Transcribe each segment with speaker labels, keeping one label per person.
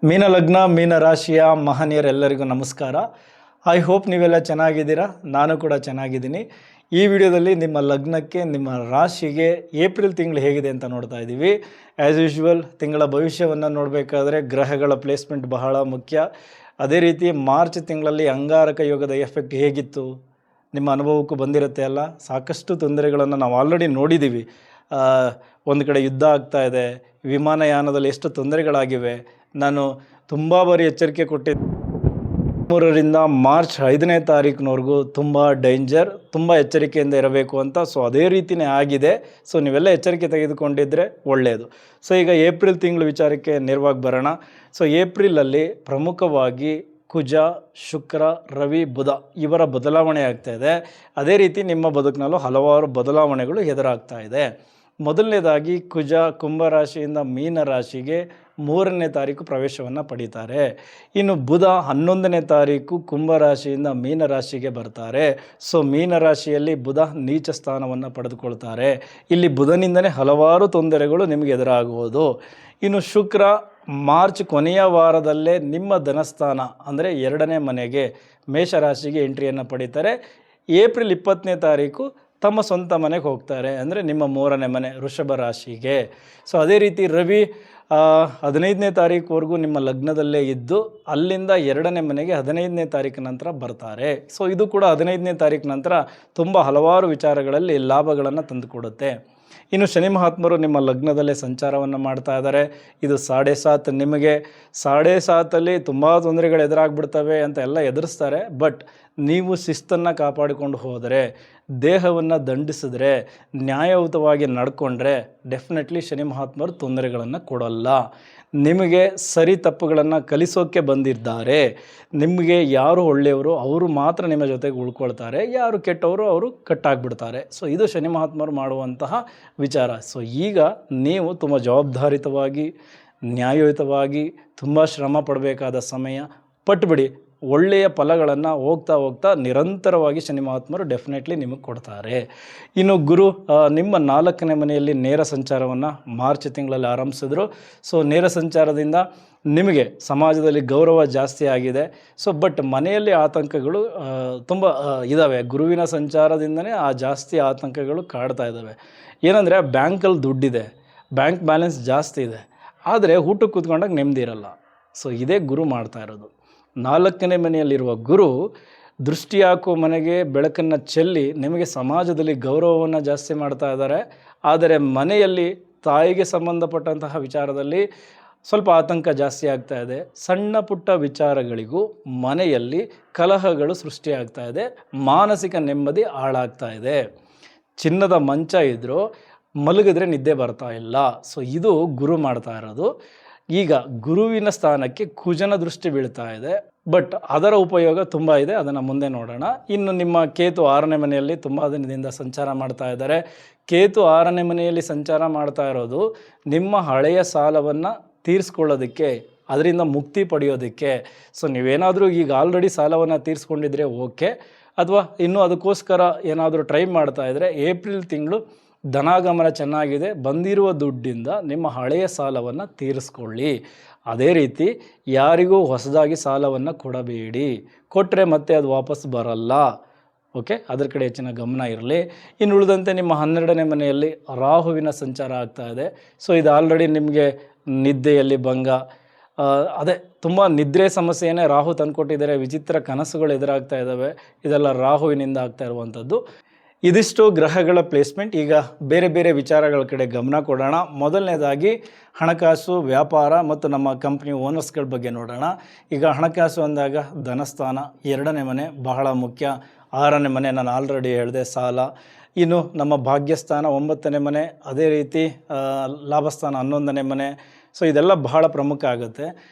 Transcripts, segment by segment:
Speaker 1: ಮೀನ ಲಗ್ನ ಮೀನ ರಾಶಿಯ ಮಹನೀಯರೆಲ್ಲರಿಗೂ ನಮಸ್ಕಾರ. ಐ ಹೋಪ್ ನೀವೆಲ್ಲ ಚೆನ್ನಾಗಿದ್ದೀರಾ. ನಾನು ಕೂಡ ಚೆನ್ನಾಗಿದ್ದೀನಿ. ಈ ವಿಡಿಯೋದಲ್ಲಿ ನಿಮ್ಮ ಲಗ್ನಕ್ಕೆ ನಿಮ್ಮ ರಾಶಿಗೆ ಏಪ್ರಿಲ್ ತಿಂಗಳು ಹೇಗಿದೆ ಅಂತ ನೋಡ್ತಾ ಇದ್ದೀವಿ. ಆ್ಯಸ್ ಯೂಶ್ವಲ್ ತಿಂಗಳ ಭವಿಷ್ಯವನ್ನು ನೋಡಬೇಕಾದ್ರೆ ಗ್ರಹಗಳ ಪ್ಲೇಸ್ಮೆಂಟ್ ಬಹಳ ಮುಖ್ಯ. ಅದೇ ರೀತಿ ಮಾರ್ಚ್ ತಿಂಗಳಲ್ಲಿ ಅಂಗಾರಕ ಯೋಗದ ಎಫೆಕ್ಟ್ ಹೇಗಿತ್ತು ನಿಮ್ಮ ಅನುಭವಕ್ಕೂ ಬಂದಿರುತ್ತೆ ಅಲ್ಲ. ಸಾಕಷ್ಟು ತೊಂದರೆಗಳನ್ನು ನಾವು ಆಲ್ರೆಡಿ ನೋಡಿದ್ದೀವಿ. ಒಂದು ಕಡೆ ಯುದ್ಧ ಆಗ್ತಾ ಇದೆ, ವಿಮಾನಯಾನದಲ್ಲಿ ಎಷ್ಟು ತೊಂದರೆಗಳಾಗಿವೆ. ನಾನು ತುಂಬ ಬಾರಿ ಎಚ್ಚರಿಕೆ ಕೊಟ್ಟಿದ್ದೆ. 3ರಿಂದ ಮಾರ್ಚ್ 5ನೇ ತಾರೀಕಿನವರೆಗೂ ತುಂಬ ಡೇಂಜರ್, ತುಂಬ ಎಚ್ಚರಿಕೆಯಿಂದ ಇರಬೇಕು ಅಂತ. ಸೊ ಅದೇ ರೀತಿಯೇ ಆಗಿದೆ. ಸೊ ನೀವೆಲ್ಲ ಎಚ್ಚರಿಕೆ ತೆಗೆದುಕೊಂಡಿದ್ದರೆ ಒಳ್ಳೆಯದು. ಸೊ ಈಗ ಏಪ್ರಿಲ್ ತಿಂಗಳು ವಿಚಾರಕ್ಕೆ ನೇರವಾಗಿ ಬರೋಣ. ಸೊ ಏಪ್ರಿಲಲ್ಲಿ ಪ್ರಮುಖವಾಗಿ ಕುಜ, ಶುಕ್ರ, ರವಿ, ಬುಧ ಇವರ ಬದಲಾವಣೆ ಆಗ್ತಾ ಇದೆ. ಅದೇ ರೀತಿ ನಿಮ್ಮ ಬದುಕಿನಲ್ಲೂ ಹಲವಾರು ಬದಲಾವಣೆಗಳು ಎದುರಾಗ್ತಾ ಇದೆ. ಮೊದಲನೇದಾಗಿ ಕುಜ ಕುಂಭರಾಶಿಯಿಂದ ಮೀನ ರಾಶಿಗೆ 3ನೇ ತಾರೀಕು ಪ್ರವೇಶವನ್ನು ಪಡೀತಾರೆ. ಇನ್ನು ಬುಧ 11ನೇ ತಾರೀಕು ಕುಂಭರಾಶಿಯಿಂದ ಮೀನ ರಾಶಿಗೆ ಬರ್ತಾರೆ. ಸೊ ಮೀನ ರಾಶಿಯಲ್ಲಿ ಬುಧ ನೀಚ ಸ್ಥಾನವನ್ನು ಪಡೆದುಕೊಳ್ತಾರೆ. ಇಲ್ಲಿ ಬುಧನಿಂದಲೇ ಹಲವಾರು ತೊಂದರೆಗಳು ನಿಮಗೆ ಎದುರಾಗುವುದು. ಇನ್ನು ಶುಕ್ರ ಮಾರ್ಚ್ ಕೊನೆಯ ವಾರದಲ್ಲೇ ನಿಮ್ಮ ಧನಸ್ಥಾನ ಅಂದರೆ 2ನೇ ಮನೆಗೆ ಮೇಷರಾಶಿಗೆ ಎಂಟ್ರಿಯನ್ನು ಪಡೀತಾರೆ. ಏಪ್ರಿಲ್ 20ನೇ ತಾರೀಕು ತಮ್ಮ ಸ್ವಂತ ಮನೆಗೆ ಹೋಗ್ತಾರೆ, ಅಂದರೆ ನಿಮ್ಮ 3ನೇ ಮನೆ ವೃಷಭ ರಾಶಿಗೆ. ಸೊ ಅದೇ ರೀತಿ ರವಿ 15ನೇ ತಾರೀಕುವರೆಗೂ ನಿಮ್ಮ ಲಗ್ನದಲ್ಲೇ ಇದ್ದು ಅಲ್ಲಿಂದ 2ನೇ ಮನೆಗೆ 15ನೇ ತಾರೀಕು ನಂತರ ಬರ್ತಾರೆ. ಸೊ ಇದು ಕೂಡ 15ನೇ ತಾರೀಕು ನಂತರ ತುಂಬ ಹಲವಾರು ವಿಚಾರಗಳಲ್ಲಿ ಲಾಭಗಳನ್ನು ತಂದುಕೊಡುತ್ತೆ. ಇನ್ನು ಶನಿ ಮಹಾತ್ಮರು ನಿಮ್ಮ ಲಗ್ನದಲ್ಲೇ ಸಂಚಾರವನ್ನು ಮಾಡ್ತಾ ಇದ್ದಾರೆ. ಇದು 7.5 ನಿಮಗೆ 7.5 ತುಂಬ ತೊಂದರೆಗಳು ಎದುರಾಗ್ಬಿಡ್ತವೆ ಅಂತ ಎಲ್ಲ ಎದುರಿಸ್ತಾರೆ. ಬಟ್ ನೀವು ಶಿಸ್ತನ್ನು ಕಾಪಾಡಿಕೊಂಡು ಹೋದರೆ, ದೇಹವನ್ನು ದಂಡಿಸಿದ್ರೆ, ನ್ಯಾಯಯುತವಾಗಿ ನಡ್ಕೊಂಡ್ರೆ ಡೆಫಿನೆಟ್ಲಿ ಶನಿ ಮಹಾತ್ಮರು ತೊಂದರೆಗಳನ್ನು ಕೊಡಲ್ಲ. ನಿಮಗೆ ಸರಿ ತಪ್ಪುಗಳನ್ನು ಕಲಿಸೋಕ್ಕೆ ಬಂದಿದ್ದಾರೆ. ನಿಮಗೆ ಯಾರು ಒಳ್ಳೆಯವರು ಅವರು ಮಾತ್ರ ನಿಮ್ಮ ಜೊತೆಗೆ ಉಳ್ಕೊಳ್ತಾರೆ, ಯಾರು ಕೆಟ್ಟವರು ಅವರು ಕಟ್ಟಾಗ್ಬಿಡ್ತಾರೆ. ಸೊ ಇದು ಶನಿ ಮಹಾತ್ಮರು ಮಾಡುವಂತಹ ವಿಚಾರ. ಸೊ ಈಗ ನೀವು ತುಂಬ ಜವಾಬ್ದಾರಿತವಾಗಿ ನ್ಯಾಯಯುತವಾಗಿ ತುಂಬ ಶ್ರಮ ಪಡಬೇಕಾದ ಸಮಯ. ಪಟ್ಬಿಡಿ, ಒಳ್ಳೆಯ ಫಲಗಳನ್ನು ಹೋಗ್ತಾ ಹೋಗ್ತಾ ನಿರಂತರವಾಗಿ ಶನಿ ಮಹಾತ್ಮರು ಡೆಫಿನೆಟ್ಲಿ ನಿಮಗೆ ಕೊಡ್ತಾರೆ. ಇನ್ನು ಗುರು ನಿಮ್ಮ 4ನೇ ಮನೆಯಲ್ಲಿ ನೇರ ಸಂಚಾರವನ್ನು ಮಾರ್ಚ್ ತಿಂಗಳಲ್ಲಿ ಆರಂಭಿಸಿದ್ರು. ಸೊ ನೇರ ಸಂಚಾರದಿಂದ ನಿಮಗೆ ಸಮಾಜದಲ್ಲಿ ಗೌರವ ಜಾಸ್ತಿ ಆಗಿದೆ. ಸೊ ಬಟ್ ಮನೆಯಲ್ಲಿ ಆತಂಕಗಳು ತುಂಬ ಇದ್ದಾವೆ. ಗುರುವಿನ ಸಂಚಾರದಿಂದನೇ ಆ ಜಾಸ್ತಿ ಆತಂಕಗಳು ಕಾಡ್ತಾ ಇದ್ದಾವೆ. ಏನಂದರೆ ಬ್ಯಾಂಕಲ್ಲಿ ದುಡ್ಡಿದೆ, ಬ್ಯಾಂಕ್ ಬ್ಯಾಲೆನ್ಸ್ ಜಾಸ್ತಿ ಇದೆ, ಆದರೆ ಊಟಕ್ಕೆ ಕೂತ್ಕೊಂಡಾಗ ನೆಮ್ಮದಿ ಇರಲ್ಲ. ಸೊ ಇದೇ ಗುರು ಮಾಡ್ತಾ ಇರೋದು. 4ನೇ ಮನೆಯಲ್ಲಿರುವ ಗುರು ದೃಷ್ಟಿ ಹಾಕುವ ಮನೆಗೆ ಬೆಳಕನ್ನು ಚೆಲ್ಲಿ ನಿಮಗೆ ಸಮಾಜದಲ್ಲಿ ಗೌರವವನ್ನು ಜಾಸ್ತಿ ಮಾಡ್ತಾ ಇದ್ದಾರೆ. ಆದರೆ ಮನೆಯಲ್ಲಿ ತಾಯಿಗೆ ಸಂಬಂಧಪಟ್ಟಂತಹ ವಿಚಾರದಲ್ಲಿ ಸ್ವಲ್ಪ ಆತಂಕ ಜಾಸ್ತಿ ಆಗ್ತಾ ಇದೆ. ಸಣ್ಣ ಪುಟ್ಟ ವಿಚಾರಗಳಿಗೂ ಮನೆಯಲ್ಲಿ ಕಲಹಗಳು ಸೃಷ್ಟಿಯಾಗ್ತಾ ಇದೆ. ಮಾನಸಿಕ ನೆಮ್ಮದಿ ಹಾಳಾಗ್ತಾ ಇದೆ. ಚಿನ್ನದ ಮಂಚ ಇದ್ದರೂ ಮಲಗಿದ್ರೆ ನಿದ್ದೆ ಬರ್ತಾ ಇಲ್ಲ. ಸೊ ಇದು ಗುರು ಮಾಡ್ತಾ ಇರೋದು. ಈಗ ಗುರುವಿನ ಸ್ಥಾನಕ್ಕೆ ಕುಜನ ದೃಷ್ಟಿ ಬೀಳ್ತಾ ಇದೆ. ಬಟ್ ಅದರ ಉಪಯೋಗ ತುಂಬ ಇದೆ, ಅದನ್ನು ಮುಂದೆ ನೋಡೋಣ. ಇನ್ನು ನಿಮ್ಮ ಕೇತು 6ನೇ ಮನೆಯಲ್ಲಿ ತುಂಬ ದಿನದಿಂದ ಸಂಚಾರ ಮಾಡ್ತಾ ಇದ್ದಾರೆ. ಕೇತು 6ನೇ ಮನೆಯಲ್ಲಿ ಸಂಚಾರ ಮಾಡ್ತಾ ಇರೋದು ನಿಮ್ಮ ಹಳೆಯ ಸಾಲವನ್ನು ತೀರಿಸ್ಕೊಳ್ಳೋದಕ್ಕೆ, ಅದರಿಂದ ಮುಕ್ತಿ ಪಡೆಯೋದಕ್ಕೆ. ಸೊ ನೀವೇನಾದರೂ ಈಗ ಆಲ್ರೆಡಿ ಸಾಲವನ್ನು ತೀರಿಸ್ಕೊಂಡಿದ್ರೆ ಓಕೆ, ಅಥವಾ ಇನ್ನೂ ಅದಕ್ಕೋಸ್ಕರ ಏನಾದರೂ ಟ್ರೈ ಮಾಡ್ತಾ ಇದ್ದರೆ ಏಪ್ರಿಲ್ ತಿಂಗಳು ಧನಾಗಮನ ಚೆನ್ನಾಗಿದೆ. ಬಂದಿರುವ ದುಡ್ಡಿಂದ ನಿಮ್ಮ ಹಳೆಯ ಸಾಲವನ್ನು ತೀರಿಸ್ಕೊಳ್ಳಿ. ಅದೇ ರೀತಿ ಯಾರಿಗೂ ಹೊಸದಾಗಿ ಸಾಲವನ್ನು ಕೊಡಬೇಡಿ. ಕೊಟ್ಟರೆ ಮತ್ತೆ ಅದು ವಾಪಸ್ ಬರಲ್ಲ. ಓಕೆ, ಅದರ ಕಡೆ ಹೆಚ್ಚಿನ ಗಮನ ಇರಲಿ. ಇನ್ನು ಉಳಿದಂತೆ ನಿಮ್ಮ 12ನೇ ಮನೆಯಲ್ಲಿ ರಾಹುವಿನ ಸಂಚಾರ ಆಗ್ತಾ ಇದೆ. ಸೊ ಇದು ಆಲ್ರೆಡಿ ನಿಮಗೆ ನಿದ್ದೆಯಲ್ಲಿ ಭಂಗ, ಅದೇ ತುಂಬ ನಿದ್ರೆ ಸಮಸ್ಯೆಯೇ ರಾಹು ತಂದುಕೊಟ್ಟಿದ್ದಾರೆ. ವಿಚಿತ್ರ ಕನಸುಗಳು ಎದುರಾಗ್ತಾ ಇದ್ದಾವೆ. ಇದೆಲ್ಲ ರಾಹುವಿನಿಂದ ಆಗ್ತಾ ಇರುವಂಥದ್ದು. ಇದಿಷ್ಟು ಗ್ರಹಗಳ ಪ್ಲೇಸ್ಮೆಂಟ್. ಈಗ ಬೇರೆ ಬೇರೆ ವಿಚಾರಗಳ ಕಡೆ ಗಮನ ಕೊಡೋಣ. ಮೊದಲನೇದಾಗಿ ಹಣಕಾಸು, ವ್ಯಾಪಾರ ಮತ್ತು ನಮ್ಮ ಕಂಪ್ನಿ ಓನರ್ಸ್ಗಳ ಬಗ್ಗೆ ನೋಡೋಣ. ಈಗ ಹಣಕಾಸು ಅಂದಾಗ ಧನಸ್ಥಾನ 2ನೇ ಮನೆ ಬಹಳ ಮುಖ್ಯ. 6ನೇ ಮನೆ ನಾನು ಆಲ್ರೆಡಿ ಹೇಳಿದೆ, ಸಾಲ. ಇನ್ನು ನಮ್ಮ ಭಾಗ್ಯಸ್ಥಾನ 9ನೇ ಮನೆ, ಅದೇ ರೀತಿ ಲಾಭಸ್ಥಾನ 11ನೇ ಮನೆ. ಸೊ ಇದೆಲ್ಲ ಬಹಳ ಪ್ರಮುಖ ಆಗುತ್ತೆ.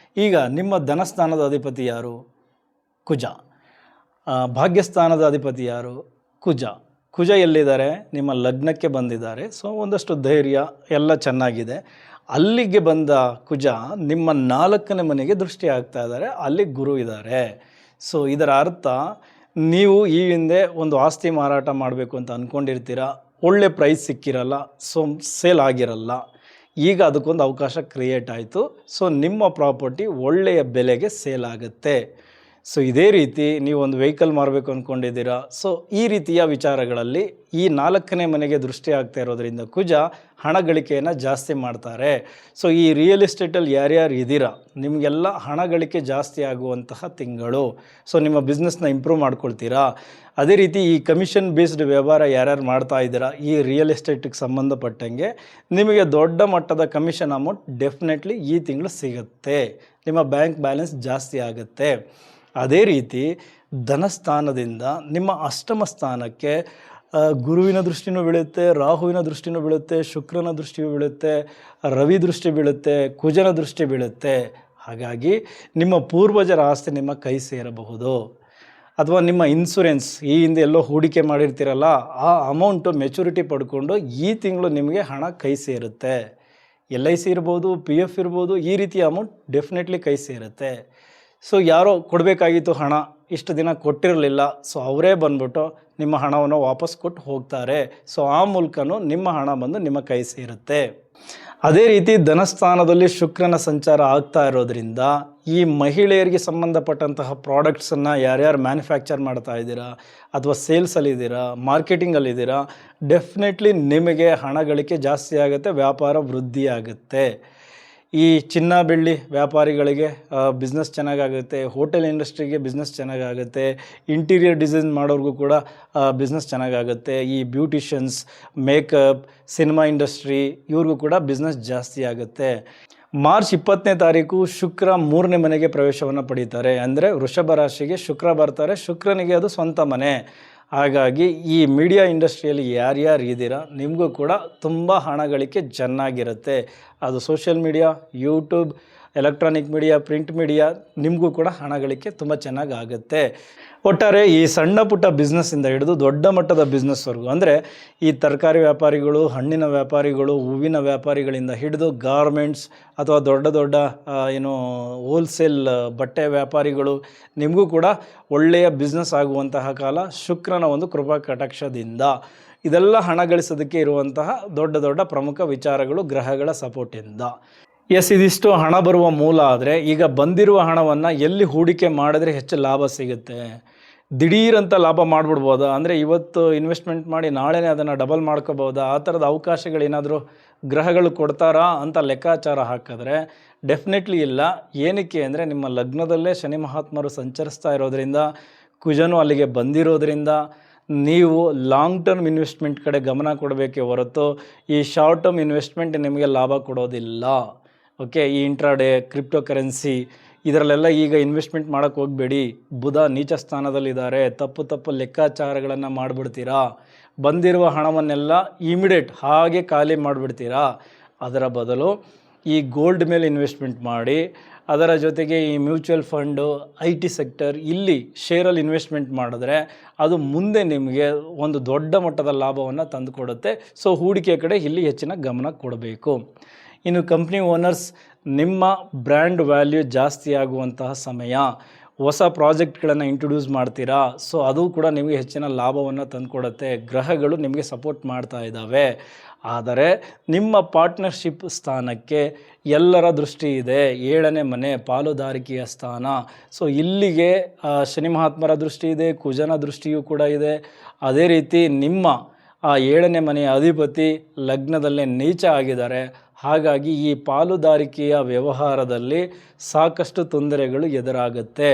Speaker 1: ಈಗ ನಿಮ್ಮ ಧನಸ್ಥಾನದ ಅಧಿಪತಿ ಯಾರು? ಕುಜ. ಭಾಗ್ಯಸ್ಥಾನದ ಅಧಿಪತಿ ಯಾರು? ಕುಜ. ಕುಜ ಎಲ್ಲಿದ್ದಾರೆ? ನಿಮ್ಮ ಲಗ್ನಕ್ಕೆ ಬಂದಿದ್ದಾರೆ. ಸೊ ಒಂದಷ್ಟು ಧೈರ್ಯ ಎಲ್ಲ ಚೆನ್ನಾಗಿದೆ. ಅಲ್ಲಿಗೆ ಬಂದ ಕುಜ ನಿಮ್ಮ 4ನೇ ಮನೆಗೆ ದೃಷ್ಟಿ ಆಗ್ತಾ ಇದ್ದಾರೆ. ಅಲ್ಲಿ ಗುರು ಇದ್ದಾರೆ. ಸೊ ಇದರ ಅರ್ಥ ನೀವು ಈ ಹಿಂದೆ ಒಂದು ಆಸ್ತಿ ಮಾರಾಟ ಮಾಡಬೇಕು ಅಂತ ಅಂದ್ಕೊಂಡಿರ್ತೀರ, ಒಳ್ಳೆ ಪ್ರೈಸ್ ಸಿಕ್ಕಿರಲ್ಲ, ಸೊ ಸೇಲ್ ಆಗಿರಲ್ಲ. ಈಗ ಅದಕ್ಕೊಂದು ಅವಕಾಶ ಕ್ರಿಯೇಟ್ ಆಯಿತು. ಸೊ ನಿಮ್ಮ ಪ್ರಾಪರ್ಟಿ ಒಳ್ಳೆಯ ಬೆಲೆಗೆ ಸೇಲ್ ಆಗುತ್ತೆ. ಸೊ ಇದೇ ರೀತಿ ನೀವು ಒಂದು ವೆಹಿಕಲ್ ಮಾರಬೇಕು ಅಂದ್ಕೊಂಡಿದ್ದೀರಾ. ಸೊ ಈ ರೀತಿಯ ವಿಚಾರಗಳಲ್ಲಿ ಈ 4ನೇ ಮನೆಗೆ ದೃಷ್ಟಿ ಆಗ್ತಾ ಇರೋದ್ರಿಂದ ಕುಜ ಹಣ ಗಳಿಕೆಯನ್ನು ಜಾಸ್ತಿ ಮಾಡ್ತಾರೆ. ಸೊ ಈ ರಿಯಲ್ ಎಸ್ಟೇಟಲ್ಲಿ ಯಾರ್ಯಾರು ಇದ್ದೀರಾ ನಿಮಗೆಲ್ಲ ಹಣ ಗಳಿಕೆ ಜಾಸ್ತಿ ಆಗುವಂತಹ ತಿಂಗಳು. ಸೊ ನಿಮ್ಮ ಬಿಸ್ನೆಸ್ನ ಇಂಪ್ರೂವ್ ಮಾಡ್ಕೊಳ್ತೀರಾ. ಅದೇ ರೀತಿ ಈ ಕಮಿಷನ್ ಬೇಸ್ಡ್ ವ್ಯವಹಾರ ಯಾರ್ಯಾರು ಮಾಡ್ತಾ ಇದ್ದೀರಾ ಈ ರಿಯಲ್ ಎಸ್ಟೇಟಿಗೆ ಸಂಬಂಧಪಟ್ಟಂಗೆ ನಿಮಗೆ ದೊಡ್ಡ ಮಟ್ಟದ ಕಮಿಷನ್ ಅಮೌಂಟ್ ಡೆಫಿನೆಟ್ಲಿ ಈ ತಿಂಗಳು ಸಿಗುತ್ತೆ. ನಿಮ್ಮ ಬ್ಯಾಂಕ್ ಬ್ಯಾಲೆನ್ಸ್ ಜಾಸ್ತಿ ಆಗುತ್ತೆ. ಅದೇ ರೀತಿ ಧನಸ್ಥಾನದಿಂದ ನಿಮ್ಮ ಅಷ್ಟಮ ಸ್ಥಾನಕ್ಕೆ ಗುರುವಿನ ದೃಷ್ಟಿನೂ ಬೀಳುತ್ತೆ, ರಾಹುವಿನ ದೃಷ್ಟಿನೂ ಬೀಳುತ್ತೆ, ಶುಕ್ರನ ದೃಷ್ಟಿಯೂ ಬೀಳುತ್ತೆ, ರವಿ ದೃಷ್ಟಿ ಬೀಳುತ್ತೆ, ಕುಜನ ದೃಷ್ಟಿ ಬೀಳುತ್ತೆ. ಹಾಗಾಗಿ ನಿಮ್ಮ ಪೂರ್ವಜರ ಆಸ್ತಿ ನಿಮ್ಮ ಕೈ ಸೇರಬಹುದು. ಅಥವಾ ನಿಮ್ಮ ಇನ್ಶೂರೆನ್ಸ್ ಈ ಹಿಂದೆ ಎಲ್ಲೋ ಹೂಡಿಕೆ ಮಾಡಿರ್ತೀರಲ್ಲ ಆ ಅಮೌಂಟು ಮೆಚುರಿಟಿ ಪಡ್ಕೊಂಡು ಈ ತಿಂಗಳು ನಿಮಗೆ ಹಣ ಕೈ ಸೇರುತ್ತೆ. LIC ಇರ್ಬೋದು, PF ಇರ್ಬೋದು, ಈ ರೀತಿಯ ಅಮೌಂಟ್ ಡೆಫಿನೆಟ್ಲಿ ಕೈ ಸೇರುತ್ತೆ. ಸೊ ಯಾರೋ ಕೊಡಬೇಕಾಗಿತ್ತು ಹಣ, ಇಷ್ಟು ದಿನ ಕೊಟ್ಟಿರಲಿಲ್ಲ, ಸೊ ಅವರೇ ಬಂದ್ಬಿಟ್ಟು ನಿಮ್ಮ ಹಣವನ್ನು ವಾಪಸ್ ಕೊಟ್ಟು ಹೋಗ್ತಾರೆ. ಸೊ ಆ ಮೂಲಕನೂ ನಿಮ್ಮ ಹಣ ಬಂದು ನಿಮ್ಮ ಕೈ ಸೇರುತ್ತೆ. ಅದೇ ರೀತಿ ಧನಸ್ಥಾನದಲ್ಲಿ ಶುಕ್ರನ ಸಂಚಾರ ಆಗ್ತಾ ಇರೋದ್ರಿಂದ ಈ ಮಹಿಳೆಯರಿಗೆ ಸಂಬಂಧಪಟ್ಟಂತಹ ಪ್ರಾಡಕ್ಟ್ಸನ್ನು ಯಾರ್ಯಾರು ಮ್ಯಾನುಫ್ಯಾಕ್ಚರ್ ಮಾಡ್ತಾ ಇದ್ದೀರಾ ಅಥವಾ ಸೇಲ್ಸಲ್ಲಿದ್ದೀರಾ, ಮಾರ್ಕೆಟಿಂಗಲ್ಲಿದ್ದೀರಾ, ಡೆಫಿನೆಟ್ಲಿ ನಿಮಗೆ ಹಣ ಗಳಿಕೆ ಜಾಸ್ತಿ ಆಗುತ್ತೆ, ವ್ಯಾಪಾರ ವೃದ್ಧಿ ಆಗುತ್ತೆ. ಈ ಚಿನ್ನ ಬೆಳ್ಳಿ ವ್ಯಾಪಾರಿಗಳಿಗೆ ಬಿಸ್ನೆಸ್ ಚೆನ್ನಾಗಾಗುತ್ತೆ, ಹೋಟೆಲ್ ಇಂಡಸ್ಟ್ರಿಗೆ ಬಿಸ್ನೆಸ್ ಚೆನ್ನಾಗಾಗುತ್ತೆ, ಇಂಟೀರಿಯರ್ ಡಿಸೈನ್ ಮಾಡೋರಿಗೂ ಕೂಡ ಬಿಸ್ನೆಸ್ ಚೆನ್ನಾಗಾಗುತ್ತೆ, ಈ ಬ್ಯೂಟಿಷಿಯನ್ಸ್, ಮೇಕಪ್, ಸಿನಿಮಾ ಇಂಡಸ್ಟ್ರಿ ಇವ್ರಿಗೂ ಕೂಡ ಬಿಸ್ನೆಸ್ ಜಾಸ್ತಿ ಆಗುತ್ತೆ. ಮಾರ್ಚ್ 20ನೇ ತಾರೀಕು ಶುಕ್ರ 3ನೇ ಮನೆಗೆ ಪ್ರವೇಶವನ್ನು ಪಡೀತಾರೆ. ಅಂದರೆ ವೃಷಭ ರಾಶಿಗೆ ಶುಕ್ರ ಬರ್ತಾರೆ. ಶುಕ್ರನಿಗೆ ಅದು ಸ್ವಂತ ಮನೆ. ಹಾಗಾಗಿ ಈ ಮೀಡಿಯಾ ಇಂಡಸ್ಟ್ರಿಯಲ್ಲಿ ಯಾರ್ಯಾರು ಇದ್ದೀರಾ ನಿಮಗೂ ಕೂಡ ತುಂಬ ಹಣ ಗಳಿಕೆ ಚೆನ್ನಾಗಿರುತ್ತೆ. ಅದು social media, YouTube, electronic media, print media, ನಿಮಗೂ ಕೂಡ ಹಣ ಗಳಿಕೆ ತುಂಬ ಚೆನ್ನಾಗಿ ಆಗುತ್ತೆ. ಒಟ್ಟಾರೆ ಈ ಸಣ್ಣ ಪುಟ್ಟ ಬಿಸ್ನೆಸ್ಸಿಂದ ಹಿಡಿದು ದೊಡ್ಡ ಮಟ್ಟದ ಬಿಸ್ನೆಸ್ವರೆಗೂ, ಅಂದರೆ ಈ ತರಕಾರಿ ವ್ಯಾಪಾರಿಗಳು, ಹಣ್ಣಿನ ವ್ಯಾಪಾರಿಗಳು, ಹೂವಿನ ವ್ಯಾಪಾರಿಗಳಿಂದ ಹಿಡಿದು ಗಾರ್ಮೆಂಟ್ಸ್ ಅಥವಾ ದೊಡ್ಡ ದೊಡ್ಡ ಹೋಲ್ಸೇಲ್ ಬಟ್ಟೆ ವ್ಯಾಪಾರಿಗಳು, ನಿಮಗೂ ಕೂಡ ಒಳ್ಳೆಯ ಬಿಸ್ನೆಸ್ ಆಗುವಂತಹ ಕಾಲ ಶುಕ್ರನ ಒಂದು ಕೃಪಾ ಕಟಾಕ್ಷದಿಂದ. ಇದೆಲ್ಲ ಹಣ ಗಳಿಸೋದಕ್ಕೆ ಇರುವಂತಹ ದೊಡ್ಡ ದೊಡ್ಡ ಪ್ರಮುಖ ವಿಚಾರಗಳು ಗ್ರಹಗಳ ಸಪೋರ್ಟಿಂದ. ಇದಿಷ್ಟು ಹಣ ಬರುವ ಮೂಲ. ಆದರೆ ಈಗ ಬಂದಿರುವ ಹಣವನ್ನು ಎಲ್ಲಿ ಹೂಡಿಕೆ ಮಾಡಿದ್ರೆ ಹೆಚ್ಚು ಲಾಭ ಸಿಗುತ್ತೆ? ದಿಢೀರಂತ ಲಾಭ ಮಾಡಿಬಿಡ್ಬೋದಾ? ಅಂದರೆ ಇವತ್ತು ಇನ್ವೆಸ್ಟ್ಮೆಂಟ್ ಮಾಡಿ ನಾಳೆನೇ ಅದನ್ನು ಡಬಲ್ ಮಾಡ್ಕೋಬೋದಾ? ಆ ಥರದ ಅವಕಾಶಗಳೇನಾದರೂ ಗ್ರಹಗಳು ಕೊಡ್ತಾರಾ ಅಂತ ಲೆಕ್ಕಾಚಾರ ಹಾಕಿದ್ರೆ ಡೆಫಿನೆಟ್ಲಿ ಇಲ್ಲ. ಏನಕ್ಕೆ ಅಂದರೆ ನಿಮ್ಮ ಲಗ್ನದಲ್ಲೇ ಶನಿ ಮಹಾತ್ಮರು ಸಂಚರಿಸ್ತಾ ಇರೋದ್ರಿಂದ, ಕುಜನು ಅಲ್ಲಿಗೆ ಬಂದಿರೋದ್ರಿಂದ ನೀವು ಲಾಂಗ್ ಟರ್ಮ್ ಇನ್ವೆಸ್ಟ್ಮೆಂಟ್ ಕಡೆ ಗಮನ ಕೊಡಬೇಕೇ ಹೊರತು ಈ ಶಾರ್ಟ್ ಟರ್ಮ್ ಇನ್ವೆಸ್ಟ್ಮೆಂಟ್ ನಿಮಗೆ ಲಾಭ ಕೊಡೋದಿಲ್ಲ. ಓಕೆ, ಈ ಇಂಟ್ರಾಡೇ, ಕ್ರಿಪ್ಟೋ ಕರೆನ್ಸಿ ಇದರಲ್ಲೆಲ್ಲ ಈಗ ಇನ್ವೆಸ್ಟ್ಮೆಂಟ್ ಮಾಡೋಕ್ಕೆ ಹೋಗಬೇಡಿ. ಬುಧ ನೀಚ ಸ್ಥಾನದಲ್ಲಿದ್ದಾರೆ. ತಪ್ಪು ಲೆಕ್ಕಾಚಾರಗಳನ್ನು ಮಾಡಿಬಿಡ್ತೀರಾ. ಬಂದಿರುವ ಹಣವನ್ನೆಲ್ಲ ಇಮಿಡಿಯೇಟ್ ಹಾಗೆ ಖಾಲಿ ಮಾಡಿಬಿಡ್ತೀರಾ. ಅದರ ಬದಲು ಈ ಗೋಲ್ಡ್ ಮೇಲೆ ಇನ್ವೆಸ್ಟ್ಮೆಂಟ್ ಮಾಡಿ, ಅದರ ಜೊತೆಗೆ ಈ ಮ್ಯೂಚುವಲ್ ಫಂಡು, IT ಸೆಕ್ಟರ್, ಇಲ್ಲಿ ಶೇರಲ್ಲಿ ಇನ್ವೆಸ್ಟ್ಮೆಂಟ್ ಮಾಡಿದ್ರೆ ಅದು ಮುಂದೆ ನಿಮಗೆ ಒಂದು ದೊಡ್ಡ ಮಟ್ಟದ ಲಾಭವನ್ನು ತಂದುಕೊಡುತ್ತೆ. ಸೊ ಹೂಡಿಕೆ ಕಡೆ ಇಲ್ಲಿ ಹೆಚ್ಚಿನ ಗಮನ ಕೊಡಬೇಕು. ಇನ್ನು ಕಂಪ್ನಿ ಓನರ್ಸ್, ನಿಮ್ಮ ಬ್ರ್ಯಾಂಡ್ ವ್ಯಾಲ್ಯೂ ಜಾಸ್ತಿ ಆಗುವಂತಹ ಸಮಯ. ಹೊಸ ಪ್ರಾಜೆಕ್ಟ್ಗಳನ್ನು ಇಂಟ್ರೊಡ್ಯೂಸ್ ಮಾಡ್ತೀರಾ. ಸೊ ಅದು ಕೂಡ ನಿಮಗೆ ಹೆಚ್ಚಿನ ಲಾಭವನ್ನು ತಂದುಕೊಡುತ್ತೆ. ಗ್ರಹಗಳು ನಿಮಗೆ ಸಪೋರ್ಟ್ ಮಾಡ್ತಾ ಇದ್ದಾವೆ. ಆದರೆ ನಿಮ್ಮ ಪಾರ್ಟ್ನರ್ಶಿಪ್ ಸ್ಥಾನಕ್ಕೆ ಎಲ್ಲರ ದೃಷ್ಟಿ ಇದೆ. 7ನೇ ಮನೆ ಪಾಲುದಾರಿಕೆಯ ಸ್ಥಾನ. ಸೊ ಇಲ್ಲಿಗೆ ಶನಿ ಮಹಾತ್ಮರ ದೃಷ್ಟಿ ಇದೆ, ಕುಜನ ದೃಷ್ಟಿಯೂ ಕೂಡ ಇದೆ. ಅದೇ ರೀತಿ ನಿಮ್ಮ 7ನೇ ಮನೆಯ ಅಧಿಪತಿ ಲಗ್ನದಲ್ಲೇ ನೀಚ ಆಗಿದ್ದಾರೆ. ಹಾಗಾಗಿ ಈ ಪಾಲುದಾರಿಕೆಯ ವ್ಯವಹಾರದಲ್ಲಿ ಸಾಕಷ್ಟು ತೊಂದರೆಗಳು ಎದುರಾಗುತ್ತೆ.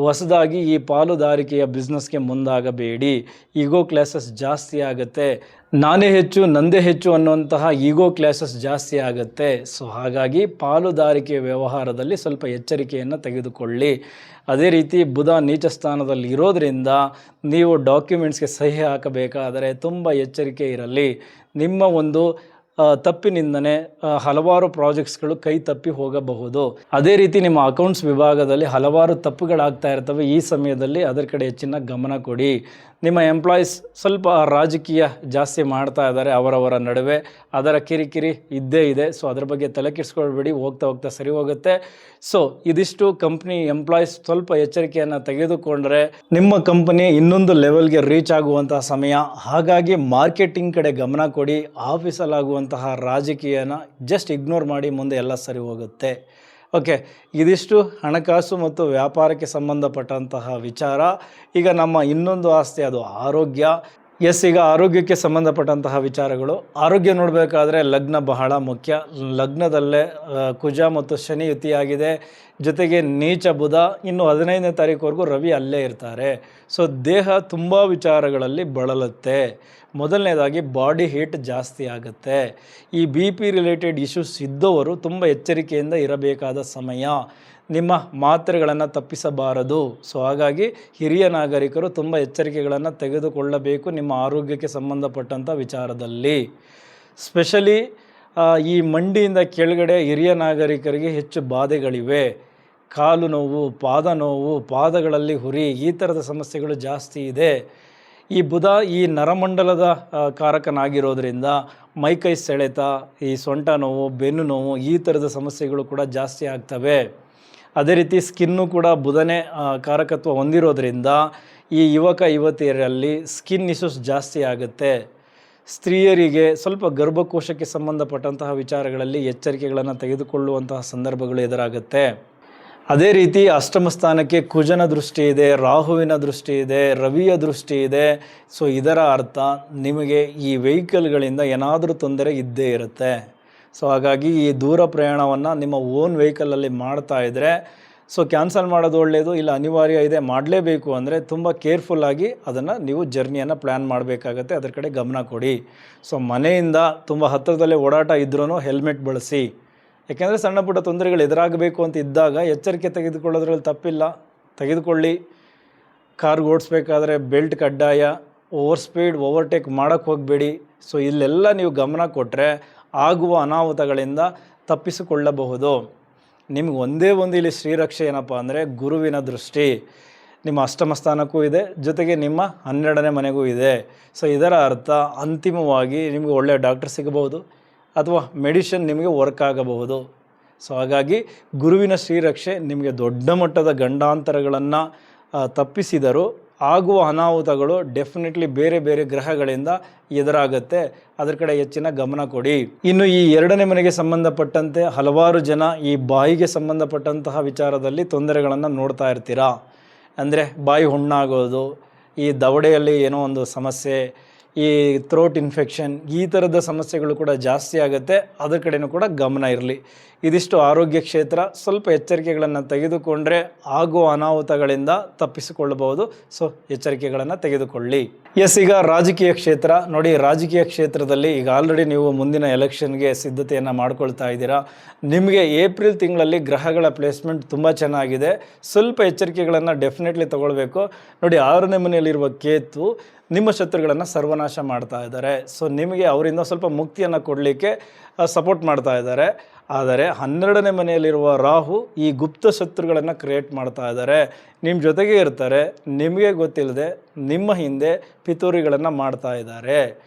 Speaker 1: ಹೊಸದಾಗಿ ಈ ಪಾಲುದಾರಿಕೆಯ ಬಿಸ್ನೆಸ್ಗೆ ಮುಂದಾಗಬೇಡಿ. ಈಗೋ ಕ್ಲಾಸಸ್ ಜಾಸ್ತಿ ಆಗುತ್ತೆ. ನಾನೇ ಹೆಚ್ಚು, ನಂದೇ ಹೆಚ್ಚು ಅನ್ನುವಂತಹ ಈಗೋ ಕ್ಲಾಸಸ್ ಜಾಸ್ತಿ ಆಗುತ್ತೆ. ಸೊ ಹಾಗಾಗಿ ಪಾಲುದಾರಿಕೆಯ ವ್ಯವಹಾರದಲ್ಲಿ ಸ್ವಲ್ಪ ಎಚ್ಚರಿಕೆಯನ್ನು ತೆಗೆದುಕೊಳ್ಳಿ. ಅದೇ ರೀತಿ ಬುಧ ನೀಚ ಸ್ಥಾನದಲ್ಲಿ ಇರೋದರಿಂದ ನೀವು ಡಾಕ್ಯುಮೆಂಟ್ಸ್ಗೆ ಸಹಿ ಹಾಕಬೇಕಾದರೆ ತುಂಬ ಎಚ್ಚರಿಕೆ ಇರಲಿ. ನಿಮ್ಮ ಒಂದು ತಪ್ಪಿನಿಂದನೇ ಹಲವಾರು ಪ್ರಾಜೆಕ್ಟ್ಸ್ಗಳು ಕೈ ತಪ್ಪಿ ಹೋಗಬಹುದು. ಅದೇ ರೀತಿ ನಿಮ್ಮ ಅಕೌಂಟ್ಸ್ ವಿಭಾಗದಲ್ಲಿ ಹಲವಾರು ತಪ್ಪುಗಳಾಗ್ತಾ ಇರ್ತವೆ. ಈ ಸಮಯದಲ್ಲಿ ಅದರ ಕಡೆ ಹೆಚ್ಚಿನ ಗಮನ ಕೊಡಿ. ನಿಮ್ಮ ಎಂಪ್ಲಾಯೀಸ್ ಸ್ವಲ್ಪ ರಾಜಕೀಯ ಜಾಸ್ತಿ ಮಾಡ್ತಾ ಇದ್ದಾರೆ ಅವರವರ ನಡುವೆ. ಅದರ ಕಿರಿಕಿರಿ ಇದ್ದೇ ಇದೆ. ಸೊ ಅದ್ರ ಬಗ್ಗೆ ತಲೆ ಕೆಡಿಸ್ಕೊಳ್ಬೇಡಿ, ಹೋಗ್ತಾ ಸರಿ ಹೋಗುತ್ತೆ. ಸೊ ಇದಿಷ್ಟು ಕಂಪ್ನಿ ಎಂಪ್ಲಾಯೀಸ್ ಸ್ವಲ್ಪ ಎಚ್ಚರಿಕೆಯನ್ನು ತೆಗೆದುಕೊಂಡ್ರೆ ನಿಮ್ಮ ಕಂಪನಿ ಇನ್ನೊಂದು ಲೆವೆಲ್ಗೆ ರೀಚ್ ಆಗುವಂತಹ ಸಮಯ. ಹಾಗಾಗಿ ಮಾರ್ಕೆಟಿಂಗ್ ಕಡೆ ಗಮನ ಕೊಡಿ. ಆಫೀಸಲ್ಲಾಗುವಂಥ ಇರುವಂತಹ ರಾಜಕೀಯನ ಜಸ್ಟ್ ಇಗ್ನೋರ್ ಮಾಡಿ, ಮುಂದೆ ಎಲ್ಲ ಸರಿ ಹೋಗುತ್ತೆ. ಓಕೆ, ಇದಿಷ್ಟು ಹಣಕಾಸು ಮತ್ತು ವ್ಯಾಪಾರಕ್ಕೆ ಸಂಬಂಧಪಟ್ಟಂತಹ ವಿಚಾರ. ಈಗ ನಮ್ಮ ಇನ್ನೊಂದು ಆಸ್ತಿ, ಅದು ಆರೋಗ್ಯ. ಈಗ ಆರೋಗ್ಯಕ್ಕೆ ಸಂಬಂಧಪಟ್ಟಂತಹ ವಿಚಾರಗಳು. ಆರೋಗ್ಯ ನೋಡಬೇಕಾದ್ರೆ ಲಗ್ನ ಬಹಳ ಮುಖ್ಯ. ಲಗ್ನದಲ್ಲೇ ಕುಜ ಮತ್ತು ಶನಿ ಯುತಿಯಾಗಿದೆ, ಜೊತೆಗೆ ನೀಚ ಬುಧ. ಇನ್ನು 15ನೇ ತಾರೀಕುವರೆಗೂ ರವಿ ಅಲ್ಲೇ ಇರ್ತಾರೆ. ಸೊ ದೇಹ ತುಂಬ ವಿಚಾರಗಳಲ್ಲಿ ಬಳಲುತ್ತೆ. ಮೊದಲನೇದಾಗಿ ಬಾಡಿ ಹೀಟ್ ಜಾಸ್ತಿ ಆಗುತ್ತೆ. ಈ BP ರಿಲೇಟೆಡ್ ಇಶ್ಯೂಸ್ ಇದ್ದವರು ತುಂಬ ಎಚ್ಚರಿಕೆಯಿಂದ ಇರಬೇಕಾದ ಸಮಯ. ನಿಮ್ಮ ಮಾತ್ರೆಗಳನ್ನು ತಪ್ಪಿಸಬಾರದು. ಸೊ ಹಾಗಾಗಿ ಹಿರಿಯ ನಾಗರಿಕರು ತುಂಬ ಎಚ್ಚರಿಕೆಗಳನ್ನು ತೆಗೆದುಕೊಳ್ಳಬೇಕು ನಿಮ್ಮ ಆರೋಗ್ಯಕ್ಕೆ ಸಂಬಂಧಪಟ್ಟಂಥ ವಿಚಾರದಲ್ಲಿ. ಸ್ಪೆಷಲಿ ಈ ಮಂಡಿಯಿಂದ ಕೆಳಗಡೆ ಹಿರಿಯ ನಾಗರಿಕರಿಗೆ ಹೆಚ್ಚು ಬಾಧೆಗಳಿವೆ. ಕಾಲು ನೋವು, ಪಾದ ನೋವು, ಪಾದಗಳಲ್ಲಿ ಹುರಿ, ಈ ಥರದ ಸಮಸ್ಯೆಗಳು ಜಾಸ್ತಿ ಇದೆ. ಈ ಬುಧ ಈ ನರಮಂಡಲದ ಕಾರಕನಾಗಿರೋದ್ರಿಂದ ಮೈಕೈ ಸೆಳೆತ, ಈ ಸೊಂಟ ನೋವು, ಬೆನ್ನು ನೋವು, ಈ ಥರದ ಸಮಸ್ಯೆಗಳು ಕೂಡ ಜಾಸ್ತಿ ಆಗ್ತವೆ. ಅದೇ ರೀತಿ ಸ್ಕಿನ್ನು ಕೂಡ ಬುಧನೇ ಕಾರಕತ್ವ ಹೊಂದಿರೋದ್ರಿಂದ ಈ ಯುವಕ ಯುವತಿಯರಲ್ಲಿ ಸ್ಕಿನ್ ಇಶ್ಯೂಸ್ ಜಾಸ್ತಿ ಆಗುತ್ತೆ. ಸ್ತ್ರೀಯರಿಗೆ ಸ್ವಲ್ಪ ಗರ್ಭಕೋಶಕ್ಕೆ ಸಂಬಂಧಪಟ್ಟಂತಹ ವಿಚಾರಗಳಲ್ಲಿ ಎಚ್ಚರಿಕೆಗಳನ್ನು ತೆಗೆದುಕೊಳ್ಳುವಂತಹ ಸಂದರ್ಭಗಳು ಎದುರಾಗುತ್ತೆ. ಅದೇ ರೀತಿ ಅಷ್ಟಮ ಸ್ಥಾನಕ್ಕೆ ಕುಜನ ದೃಷ್ಟಿ ಇದೆ, ರಾಹುವಿನ ದೃಷ್ಟಿ ಇದೆ, ರವಿಯ ದೃಷ್ಟಿ ಇದೆ. ಸೊ ಇದರ ಅರ್ಥ ನಿಮಗೆ ಈ ವೆಹಿಕಲ್ಗಳಿಂದ ಏನಾದರೂ ತೊಂದರೆ ಇದ್ದೇ ಇರುತ್ತೆ. ಸೊ ಹಾಗಾಗಿ ಈ ದೂರ ಪ್ರಯಾಣವನ್ನು ನಿಮ್ಮ ಓನ್ ವೆಹಿಕಲಲ್ಲಿ ಮಾಡ್ತಾ ಇದ್ದರೆ ಸೊ ಕ್ಯಾನ್ಸಲ್ ಮಾಡೋದು ಒಳ್ಳೆಯದು. ಇಲ್ಲ ಅನಿವಾರ್ಯ ಇದೆ, ಮಾಡಲೇಬೇಕು ಅಂದರೆ ತುಂಬ ಕೇರ್ಫುಲ್ಲಾಗಿ ಅದನ್ನು ನೀವು ಜರ್ನಿಯನ್ನು ಪ್ಲ್ಯಾನ್ ಮಾಡಬೇಕಾಗತ್ತೆ. ಅದರ ಕಡೆ ಗಮನ ಕೊಡಿ. ಸೊ ಮನೆಯಿಂದ ತುಂಬ ಹತ್ತಿರದಲ್ಲೇ ಓಡಾಟ ಇದ್ರೂ ಹೆಲ್ಮೆಟ್ ಬಳಸಿ. ಯಾಕೆಂದರೆ ಸಣ್ಣ ಪುಟ್ಟ ತೊಂದರೆಗಳು ಎದುರಾಗಬೇಕು ಅಂತ ಇದ್ದಾಗ ಎಚ್ಚರಿಕೆ ತೆಗೆದುಕೊಳ್ಳೋದ್ರಲ್ಲಿ ತಪ್ಪಿಲ್ಲ, ತೆಗೆದುಕೊಳ್ಳಿ. ಕಾರ್ ಓಡಿಸ್ಬೇಕಾದ್ರೆ ಬೆಲ್ಟ್ ಕಡ್ಡಾಯ. ಓವರ್ ಸ್ಪೀಡ್ ಓವರ್ಟೇಕ್ ಮಾಡೋಕ್ಕೆ ಹೋಗಬೇಡಿ. ಸೊ ಇಲ್ಲೆಲ್ಲ ನೀವು ಗಮನ ಕೊಟ್ಟರೆ ಆಗುವ ಅನಾಹುತಗಳಿಂದ ತಪ್ಪಿಸಿಕೊಳ್ಳಬಹುದು. ನಿಮ್ಗೆ ಒಂದೇ ಒಂದು ಇಲ್ಲಿ ಶ್ರೀರಕ್ಷೆ ಏನಪ್ಪ ಅಂದರೆ ಗುರುವಿನ ದೃಷ್ಟಿ ನಿಮ್ಮ ಅಷ್ಟಮ ಸ್ಥಾನಕ್ಕೂ ಇದೆ, ಜೊತೆಗೆ ನಿಮ್ಮ 12ನೇ ಮನೆಗೂ ಇದೆ. ಸೊ ಇದರ ಅರ್ಥ ಅಂತಿಮವಾಗಿ ನಿಮಗೆ ಒಳ್ಳೆಯ ಡಾಕ್ಟರ್ ಸಿಗಬಹುದು ಅಥವಾ ಮೆಡಿಷನ್ ನಿಮಗೆ ವರ್ಕ್ ಆಗಬಹುದು. ಸೊ ಹಾಗಾಗಿ ಗುರುವಿನ ಶ್ರೀರಕ್ಷೆ ನಿಮಗೆ ದೊಡ್ಡ ಮಟ್ಟದ ಗಂಡಾಂತರಗಳನ್ನು ತಪ್ಪಿಸಿದರೂ ಆಗುವ ಅನಾಹುತಗಳು ಡೆಫಿನೆಟ್ಲಿ ಬೇರೆ ಬೇರೆ ಗ್ರಹಗಳಿಂದ ಎದುರಾಗುತ್ತೆ. ಅದರ ಕಡೆ ಹೆಚ್ಚಿನ ಗಮನ ಕೊಡಿ. ಇನ್ನು ಈ 2ನೇ ಮನೆಗೆ ಸಂಬಂಧಪಟ್ಟಂತೆ ಹಲವಾರು ಜನ ಈ ಬಾಯಿಗೆ ಸಂಬಂಧಪಟ್ಟಂತಹ ವಿಚಾರದಲ್ಲಿ ತೊಂದರೆಗಳನ್ನು ನೋಡ್ತಾ ಇರ್ತೀರಾ. ಅಂದರೆ ಬಾಯಿ ಹುಣ್ಣಾಗೋದು, ಈ ದವಡೆಯಲ್ಲಿ ಏನೋ ಒಂದು ಸಮಸ್ಯೆ, ಈ ಥ್ರೋಟ್ ಇನ್ಫೆಕ್ಷನ್, ಈ ಥರದ ಸಮಸ್ಯೆಗಳು ಕೂಡ ಜಾಸ್ತಿ ಆಗುತ್ತೆ. ಅದರ ಕಡೆಯೂ ಕೂಡ ಗಮನ ಇರಲಿ. ಇದಿಷ್ಟು ಆರೋಗ್ಯ ಕ್ಷೇತ್ರ. ಸ್ವಲ್ಪ ಎಚ್ಚರಿಕೆಗಳನ್ನು ತೆಗೆದುಕೊಂಡ್ರೆ ಆಗುವ ಅನಾಹುತಗಳಿಂದ ತಪ್ಪಿಸಿಕೊಳ್ಳಬಹುದು. ಸೊ ಎಚ್ಚರಿಕೆಗಳನ್ನು ತೆಗೆದುಕೊಳ್ಳಿ. ಈಗ ರಾಜಕೀಯ ಕ್ಷೇತ್ರ ನೋಡಿ. ರಾಜಕೀಯ ಕ್ಷೇತ್ರದಲ್ಲಿ ಈಗ ಆಲ್ರೆಡಿ ನೀವು ಮುಂದಿನ ಎಲೆಕ್ಷನ್ಗೆ ಸಿದ್ಧತೆಯನ್ನು ಮಾಡ್ಕೊಳ್ತಾ ಇದ್ದೀರಾ. ನಿಮಗೆ ಏಪ್ರಿಲ್ ತಿಂಗಳಲ್ಲಿ ಗ್ರಹಗಳ ಪ್ಲೇಸ್ಮೆಂಟ್ ತುಂಬ ಚೆನ್ನಾಗಿದೆ. ಸ್ವಲ್ಪ ಎಚ್ಚರಿಕೆಗಳನ್ನು ಡೆಫಿನೆಟ್ಲಿ ತಗೊಳ್ಬೇಕು. ನೋಡಿ, 6ನೇ ಮನೆಯಲ್ಲಿರುವ ಕೇತು ನಿಮ್ಮ ಶತ್ರುಗಳನ್ನು ಸರ್ವನಾಶ ಮಾಡ್ತಾ ಇದ್ದಾರೆ. ಸೊ ನಿಮಗೆ ಅವರಿಂದ ಸ್ವಲ್ಪ ಮುಕ್ತಿಯನ್ನು ಕೊಡಲಿಕ್ಕೆ ಸಪೋರ್ಟ್ ಮಾಡ್ತಾ ಇದ್ದಾರೆ. ಆದರೆ 12ನೇ ಮನೆಯಲ್ಲಿರುವ ರಾಹು ಈ ಗುಪ್ತ ಶತ್ರುಗಳನ್ನು ಕ್ರಿಯೇಟ್ ಮಾಡ್ತಾ ಇದ್ದಾರೆ. ನಿಮ್ಮ ಜೊತೆಗೆ ಇರ್ತಾರೆ, ನಿಮಗೆ ಗೊತ್ತಿಲ್ಲದೆ ನಿಮ್ಮ ಹಿಂದೆ ಪಿತೂರಿಗಳನ್ನು ಮಾಡ್ತಾ ಇದ್ದಾರೆ.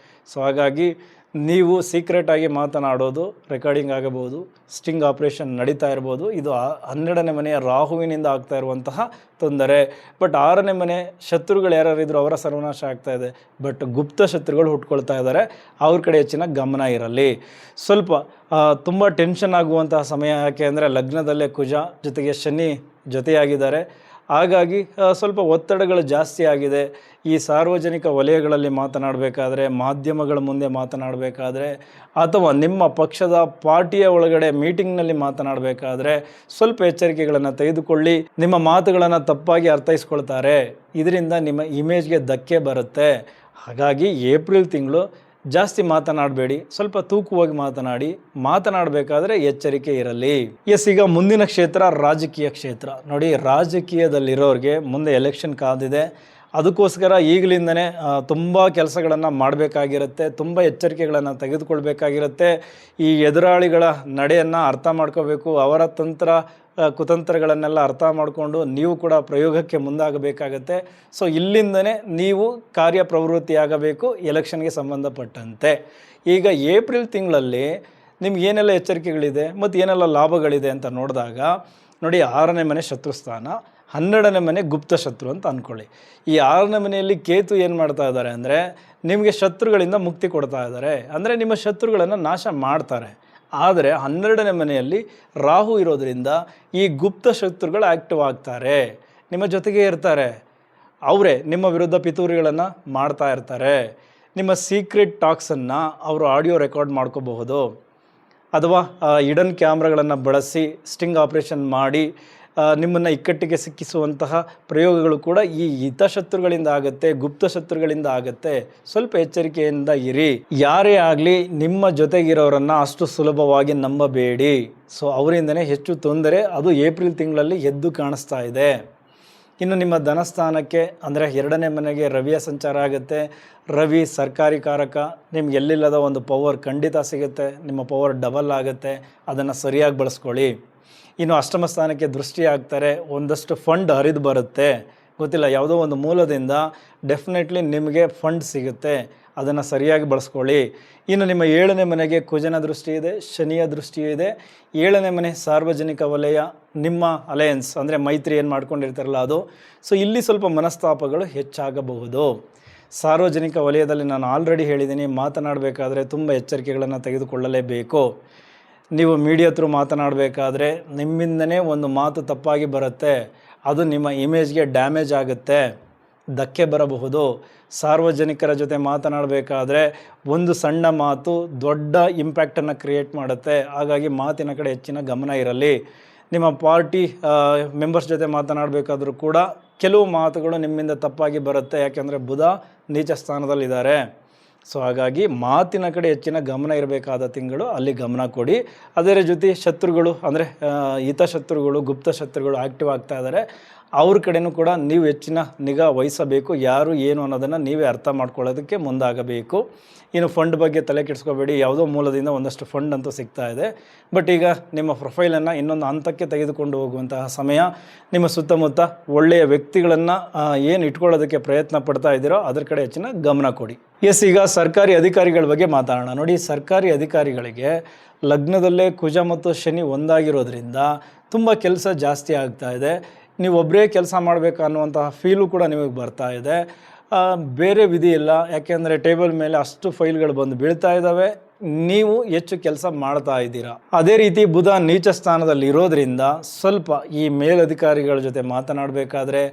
Speaker 1: ಸೊ ಹಾಗಾಗಿ ನೀವು ಸೀಕ್ರೆಟಾಗಿ ಮಾತನಾಡೋದು ರೆಕಾರ್ಡಿಂಗ್ ಆಗಬಹುದು, ಸ್ಟಿಂಗ್ ಆಪ್ರೇಷನ್ ನಡೀತಾ ಇರ್ಬೋದು. ಇದು 12ನೇ ಮನೆಯ ರಾಹುವಿನಿಂದ ಆಗ್ತಾ ಇರುವಂತಹ ತೊಂದರೆ. ಬಟ್ 6ನೇ ಮನೆ ಶತ್ರುಗಳು ಯಾರ್ಯಾರಿದ್ರು ಅವರ ಸರ್ವನಾಶ ಆಗ್ತಾ ಇದೆ. ಬಟ್ ಗುಪ್ತ ಶತ್ರುಗಳು ಹುಟ್ಕೊಳ್ತಾ ಇದ್ದಾರೆ. ಅವ್ರ ಕಡೆ ಹೆಚ್ಚಿನ ಗಮನ ಇರಲಿ. ಸ್ವಲ್ಪ ತುಂಬ ಟೆನ್ಷನ್ ಆಗುವಂತಹ ಸಮಯ. ಯಾಕೆ ಅಂದರೆ ಲಗ್ನದಲ್ಲೇ ಕುಜ ಜೊತೆಗೆ ಶನಿ ಜೊತೆಯಾಗಿದ್ದಾರೆ. ಹಾಗಾಗಿ ಸ್ವಲ್ಪ ಒತ್ತಡಗಳು ಜಾಸ್ತಿ ಆಗಿದೆ. ಈ ಸಾರ್ವಜನಿಕ ವಲಯಗಳಲ್ಲಿ ಮಾತನಾಡಬೇಕಾದ್ರೆ, ಮಾಧ್ಯಮಗಳ ಮುಂದೆ ಮಾತನಾಡಬೇಕಾದ್ರೆ, ಅಥವಾ ನಿಮ್ಮ ಪಕ್ಷದ ಪಾರ್ಟಿಯ ಒಳಗಡೆ ಮೀಟಿಂಗ್ನಲ್ಲಿ ಮಾತನಾಡಬೇಕಾದ್ರೆ ಸ್ವಲ್ಪ ಎಚ್ಚರಿಕೆಗಳನ್ನು ತೆಗೆದುಕೊಳ್ಳಿ. ನಿಮ್ಮ ಮಾತುಗಳನ್ನು ತಪ್ಪಾಗಿ ಅರ್ಥೈಸ್ಕೊಳ್ತಾರೆ. ಇದರಿಂದ ನಿಮ್ಮ ಇಮೇಜ್ಗೆ ಧಕ್ಕೆ ಬರುತ್ತೆ. ಹಾಗಾಗಿ ಏಪ್ರಿಲ್ ತಿಂಗಳು ಜಾಸ್ತಿ ಮಾತನಾಡಬೇಡಿ, ಸ್ವಲ್ಪ ತೂಕವಾಗಿ ಮಾತನಾಡಬೇಕಾದ್ರೆ ಎಚ್ಚರಿಕೆ ಇರಲಿ. ಈಗ ಮುಂದಿನ ಕ್ಷೇತ್ರ ರಾಜಕೀಯ ಕ್ಷೇತ್ರ. ನೋಡಿ, ರಾಜಕೀಯದಲ್ಲಿರೋರಿಗೆ ಮುಂದೆ ಎಲೆಕ್ಷನ್ ಕಾದಿದೆ. ಅದಕ್ಕೋಸ್ಕರ ಈಗಲಿಂದನೇ ತುಂಬ ಕೆಲಸಗಳನ್ನು ಮಾಡಬೇಕಾಗಿರುತ್ತೆ, ತುಂಬ ಎಚ್ಚರಿಕೆಗಳನ್ನು ತೆಗೆದುಕೊಳ್ಬೇಕಾಗಿರುತ್ತೆ. ಈ ಎದುರಾಳಿಗಳ ನಡೆಯನ್ನು ಅರ್ಥ ಮಾಡ್ಕೋಬೇಕು. ಅವರ ಕುತಂತ್ರಗಳನ್ನೆಲ್ಲ ಅರ್ಥ ಮಾಡಿಕೊಂಡು ನೀವು ಕೂಡ ಪ್ರಯೋಗಕ್ಕೆ ಮುಂದಾಗಬೇಕಾಗತ್ತೆ. ಸೊ ಇಲ್ಲಿಂದನೇ ನೀವು ಕಾರ್ಯಪ್ರವೃತ್ತಿಯಾಗಬೇಕು ಎಲೆಕ್ಷನ್ಗೆ ಸಂಬಂಧಪಟ್ಟಂತೆ. ಈಗ ಏಪ್ರಿಲ್ ತಿಂಗಳಲ್ಲಿ ನಿಮ್ಗೆ ಏನೆಲ್ಲ ಎಚ್ಚರಿಕೆಗಳಿದೆ ಮತ್ತು ಏನೆಲ್ಲ ಲಾಭಗಳಿದೆ ಅಂತ ನೋಡಿದಾಗ ನೋಡಿ, 6ನೇ ಮನೆ ಶತ್ರುಸ್ಥಾನ, 12ನೇ ಮನೆ ಗುಪ್ತ ಶತ್ರು ಅಂತ ಅಂದ್ಕೊಳ್ಳಿ. ಈ 6ನೇ ಮನೆಯಲ್ಲಿ ಕೇತು ಏನು ಮಾಡ್ತಾ ಇದ್ದಾರೆ ಅಂದರೆ ನಿಮಗೆ ಶತ್ರುಗಳಿಂದ ಮುಕ್ತಿ ಕೊಡ್ತಾ ಇದ್ದಾರೆ, ಅಂದರೆ ನಿಮ್ಮ ಶತ್ರುಗಳನ್ನು ನಾಶ ಮಾಡ್ತಾರೆ. ಆದರೆ 12ನೇ ಮನೆಯಲ್ಲಿ ರಾಹು ಇರೋದರಿಂದ ಈ ಗುಪ್ತ ಶತ್ರುಗಳು ಆ್ಯಕ್ಟಿವ್ ಆಗ್ತಾರೆ, ನಿಮ್ಮ ಜೊತೆಗೆ ಇರ್ತಾರೆ. ಅವರೇ ನಿಮ್ಮ ವಿರುದ್ಧ ಪಿತೂರಿಗಳನ್ನು ಮಾಡ್ತಾ ಇರ್ತಾರೆ. ನಿಮ್ಮ ಸೀಕ್ರೆಟ್ ಟಾಕ್ಸನ್ನು ಅವರು ಆಡಿಯೋ ರೆಕಾರ್ಡ್ ಮಾಡ್ಕೋಬಹುದು, ಅಥವಾ ಹಿಡನ್ ಕ್ಯಾಮ್ರಾಗಳನ್ನು ಬಳಸಿ ಸ್ಟಿಂಗ್ ಆಪ್ರೇಷನ್ ಮಾಡಿ ನಿಮ್ಮನ್ನು ಇಕ್ಕಟ್ಟಿಗೆ ಸಿಕ್ಕಿಸುವಂತಹ ಪ್ರಯೋಗಗಳು ಕೂಡ ಈ ಹಿತಶತ್ರುಗಳಿಂದ ಆಗುತ್ತೆ, ಗುಪ್ತ ಶತ್ರುಗಳಿಂದ ಆಗುತ್ತೆ. ಸ್ವಲ್ಪ ಎಚ್ಚರಿಕೆಯಿಂದ ಇರಿ. ಯಾರೇ ಆಗಲಿ ನಿಮ್ಮ ಜೊತೆಗಿರೋರನ್ನು ಅಷ್ಟು ಸುಲಭವಾಗಿ ನಂಬಬೇಡಿ. ಸೊ ಅವರಿಂದನೇ ಹೆಚ್ಚು ತೊಂದರೆ ಅದು ಏಪ್ರಿಲ್ ತಿಂಗಳಲ್ಲಿ ಎದ್ದು ಕಾಣಿಸ್ತಾ ಇದೆ. ಇನ್ನು ನಿಮ್ಮ ಧನಸ್ಥಾನಕ್ಕೆ ಅಂದರೆ 2ನೇ ಮನೆಗೆ ರವಿಯ ಸಂಚಾರ ಆಗುತ್ತೆ. ರವಿ ಸರ್ಕಾರಿ ಕಾರಕ, ನಿಮ್ಗೆ ಎಲ್ಲಿಲ್ಲದ ಒಂದು ಪವರ್ ಖಂಡಿತ ಸಿಗುತ್ತೆ, ನಿಮ್ಮ ಪವರ್ ಡಬಲ್ ಆಗುತ್ತೆ, ಅದನ್ನು ಸರಿಯಾಗಿ ಬಳಸ್ಕೊಳ್ಳಿ. ಇನ್ನು ಅಷ್ಟಮ ಸ್ಥಾನಕ್ಕೆ ದೃಷ್ಟಿ ಆಗ್ತಾರೆ, ಒಂದಷ್ಟು ಫಂಡ್ ಹರಿದು ಬರುತ್ತೆ, ಗೊತ್ತಿಲ್ಲ ಯಾವುದೋ ಒಂದು ಮೂಲದಿಂದ ಡೆಫಿನೆಟ್ಲಿ ನಿಮಗೆ ಫಂಡ್ ಸಿಗುತ್ತೆ, ಅದನ್ನು ಸರಿಯಾಗಿ ಬಳಸ್ಕೊಳ್ಳಿ. ಇನ್ನು ನಿಮ್ಮ 7ನೇ ಮನೆಗೆ ಕುಜನ ದೃಷ್ಟಿ ಇದೆ, ಶನಿಯ ದೃಷ್ಟಿ ಇದೆ. 7ನೇ ಮನೆ ಸಾರ್ವಜನಿಕ ವಲಯ, ನಿಮ್ಮ ಅಲಯನ್ಸ್ ಅಂದರೆ ಮೈತ್ರಿ ಏನು ಮಾಡ್ಕೊಂಡಿರ್ತಾರಲ್ಲ ಅದು. ಸೊ ಇಲ್ಲಿ ಸ್ವಲ್ಪ ಮನಸ್ತಾಪಗಳು ಹೆಚ್ಚಾಗಬಹುದು. ಸಾರ್ವಜನಿಕ ವಲಯದಲ್ಲಿ ನಾನು ಆಲ್ರೆಡಿ ಹೇಳಿದ್ದೀನಿ, ಮಾತನಾಡಬೇಕಾದ್ರೆ ತುಂಬ ಎಚ್ಚರಿಕೆಗಳನ್ನು ತೆಗೆದುಕೊಳ್ಳಲೇಬೇಕು. ನೀವು ಮೀಡಿಯಾ ಥ್ರೂ ಮಾತನಾಡಬೇಕಾದ್ರೆ ನಿಮ್ಮಿಂದನೇ ಒಂದು ಮಾತು ತಪ್ಪಾಗಿ ಬರುತ್ತೆ, ಅದು ನಿಮ್ಮ ಇಮೇಜ್ಗೆ ಡ್ಯಾಮೇಜ್ ಆಗುತ್ತೆ, ಧಕ್ಕೆ ಬರಬಹುದು. ಸಾರ್ವಜನಿಕರ ಜೊತೆ ಮಾತನಾಡಬೇಕಾದ್ರೆ ಒಂದು ಸಣ್ಣ ಮಾತು ದೊಡ್ಡ ಇಂಪ್ಯಾಕ್ಟನ್ನು ಕ್ರಿಯೇಟ್ ಮಾಡುತ್ತೆ. ಹಾಗಾಗಿ ಮಾತಿನ ಕಡೆ ಹೆಚ್ಚಿನ ಗಮನ ಇರಲಿ. ನಿಮ್ಮ ಪಾರ್ಟಿ ಮೆಂಬರ್ಸ್ ಜೊತೆ ಮಾತನಾಡಬೇಕಾದ್ರೂ ಕೂಡ ಕೆಲವು ಮಾತುಗಳು ನಿಮ್ಮಿಂದ ತಪ್ಪಾಗಿ ಬರುತ್ತೆ, ಯಾಕೆಂದರೆ ಬುಧ ನೀಚ ಸ್ಥಾನದಲ್ಲಿದ್ದಾರೆ. ಸೊ ಹಾಗಾಗಿ ಮಾತಿನ ಕಡೆ ಹೆಚ್ಚಿನ ಗಮನ ಇರಬೇಕಾದ ತಿಂಗಳು, ಅಲ್ಲಿ ಗಮನ ಕೊಡಿ. ಅದರ ಜೊತೆ ಶತ್ರುಗಳು ಅಂದರೆ ಹಿತಶತ್ರುಗಳು, ಗುಪ್ತ ಶತ್ರುಗಳು ಆ್ಯಕ್ಟಿವ್ ಆಗ್ತಾ ಇದ್ದಾರೆ, ಅವ್ರ ಕಡೆಯೂ ಕೂಡ ನೀವು ಹೆಚ್ಚಿನ ನಿಗಾ ವಹಿಸಬೇಕು. ಯಾರು ಏನು ಅನ್ನೋದನ್ನು ನೀವೇ ಅರ್ಥ ಮಾಡ್ಕೊಳ್ಳೋದಕ್ಕೆ ಮುಂದಾಗಬೇಕು. ಇನ್ನು ಫಂಡ್ ಬಗ್ಗೆ ತಲೆ ಕೆಡಿಸ್ಕೋಬೇಡಿ, ಯಾವುದೋ ಮೂಲದಿಂದ ಒಂದಷ್ಟು ಫಂಡ್ ಅಂತೂ ಸಿಗ್ತಾ ಇದೆ. ಬಟ್ ಈಗ ನಿಮ್ಮ ಪ್ರೊಫೈಲನ್ನು ಇನ್ನೊಂದು ಹಂತಕ್ಕೆ ತೆಗೆದುಕೊಂಡು ಹೋಗುವಂತಹ ಸಮಯ. ನಿಮ್ಮ ಸುತ್ತಮುತ್ತ ಒಳ್ಳೆಯ ವ್ಯಕ್ತಿಗಳನ್ನು ಏನು ಇಟ್ಕೊಳ್ಳೋದಕ್ಕೆ ಪ್ರಯತ್ನ ಪಡ್ತಾ ಇದ್ದೀರೋ ಅದ್ರ ಕಡೆ ಹೆಚ್ಚಿನ ಗಮನ ಕೊಡಿ. ಎಸ್, ಈಗ ಸರ್ಕಾರಿ ಅಧಿಕಾರಿಗಳ ಬಗ್ಗೆ ಮಾತಾಡೋಣ. ನೋಡಿ, ಸರ್ಕಾರಿ ಅಧಿಕಾರಿಗಳಿಗೆ ಲಗ್ನದಲ್ಲೇ ಕುಜ ಮತ್ತು ಶನಿ ಒಂದಾಗಿರೋದ್ರಿಂದ ತುಂಬ ಕೆಲಸ ಜಾಸ್ತಿ ಆಗ್ತಾ ಇದೆ. ನೀವು ಒಬ್ಬರೇ ಕೆಲಸ ಮಾಡಬೇಕು ಅನ್ನುವಂತಹ ಫೀಲು ಕೂಡ ನಿಮಗೆ ಬರ್ತಾ ಇದೆ. ಬೇರೆ ವಿಧಿ ಇಲ್ಲ, ಯಾಕೆಂದರೆ ಟೇಬಲ್ ಮೇಲೆ ಅಷ್ಟು ಫೈಲ್ಗಳು ಬಂದು ಬೀಳ್ತಾ ಇದ್ದಾವೆ, ನೀವು ಹೆಚ್ಚು ಕೆಲಸ ಮಾಡ್ತಾ ಇದ್ದೀರಾ. ಅದೇ ರೀತಿ ಬುಧ ನೀಚ ಸ್ಥಾನದಲ್ಲಿ ಇರೋದ್ರಿಂದ ಸ್ವಲ್ಪ ಈ ಮೇಲಧಿಕಾರಿಗಳ ಜೊತೆ ಮಾತನಾಡಬೇಕಾದ್ರೆ,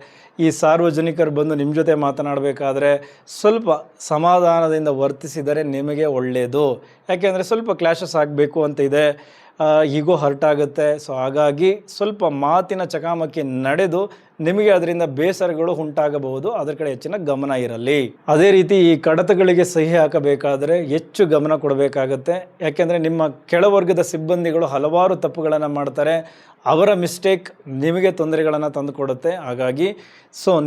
Speaker 1: ಈ ಸಾರ್ವಜನಿಕರು ಬಂದು ನಿಮ್ಮ ಜೊತೆ ಮಾತನಾಡಬೇಕಾದ್ರೆ ಸ್ವಲ್ಪ ಸಮಾಧಾನದಿಂದ ವರ್ತಿಸಿದರೆ ನಿಮಗೆ ಒಳ್ಳೆಯದು. ಯಾಕೆಂದರೆ ಸ್ವಲ್ಪ ಕ್ಲಾಶಸ್ ಆಗಬೇಕು ಅಂತ ಇದೆ, ಈಗೋ ಹರ್ಟ್ ಆಗುತ್ತೆ. ಸೊ ಹಾಗಾಗಿ ಸ್ವಲ್ಪ ಮಾತಿನ ಚಕಾಮಕಿ ನಡೆದು ನಿಮಗೆ ಅದರಿಂದ ಬೇಸರಗಳು ಉಂಟಾಗಬಹುದು, ಅದರ ಕಡೆ ಹೆಚ್ಚಿನ ಗಮನ ಇರಲಿ. ಅದೇ ರೀತಿ ಈ ಕಡತಗಳಿಗೆ ಸಹಿ ಹಾಕಬೇಕಾದರೆ ಹೆಚ್ಚು ಗಮನ ಕೊಡಬೇಕಾಗತ್ತೆ. ಯಾಕೆಂದರೆ ನಿಮ್ಮ ಕೆಳವರ್ಗದ ಸಿಬ್ಬಂದಿಗಳು ಹಲವಾರು ತಪ್ಪುಗಳನ್ನು ಮಾಡ್ತಾರೆ, ಅವರ ಮಿಸ್ಟೇಕ್ ನಿಮಗೆ ತೊಂದರೆಗಳನ್ನು ತಂದುಕೊಡುತ್ತೆ. ಹಾಗಾಗಿ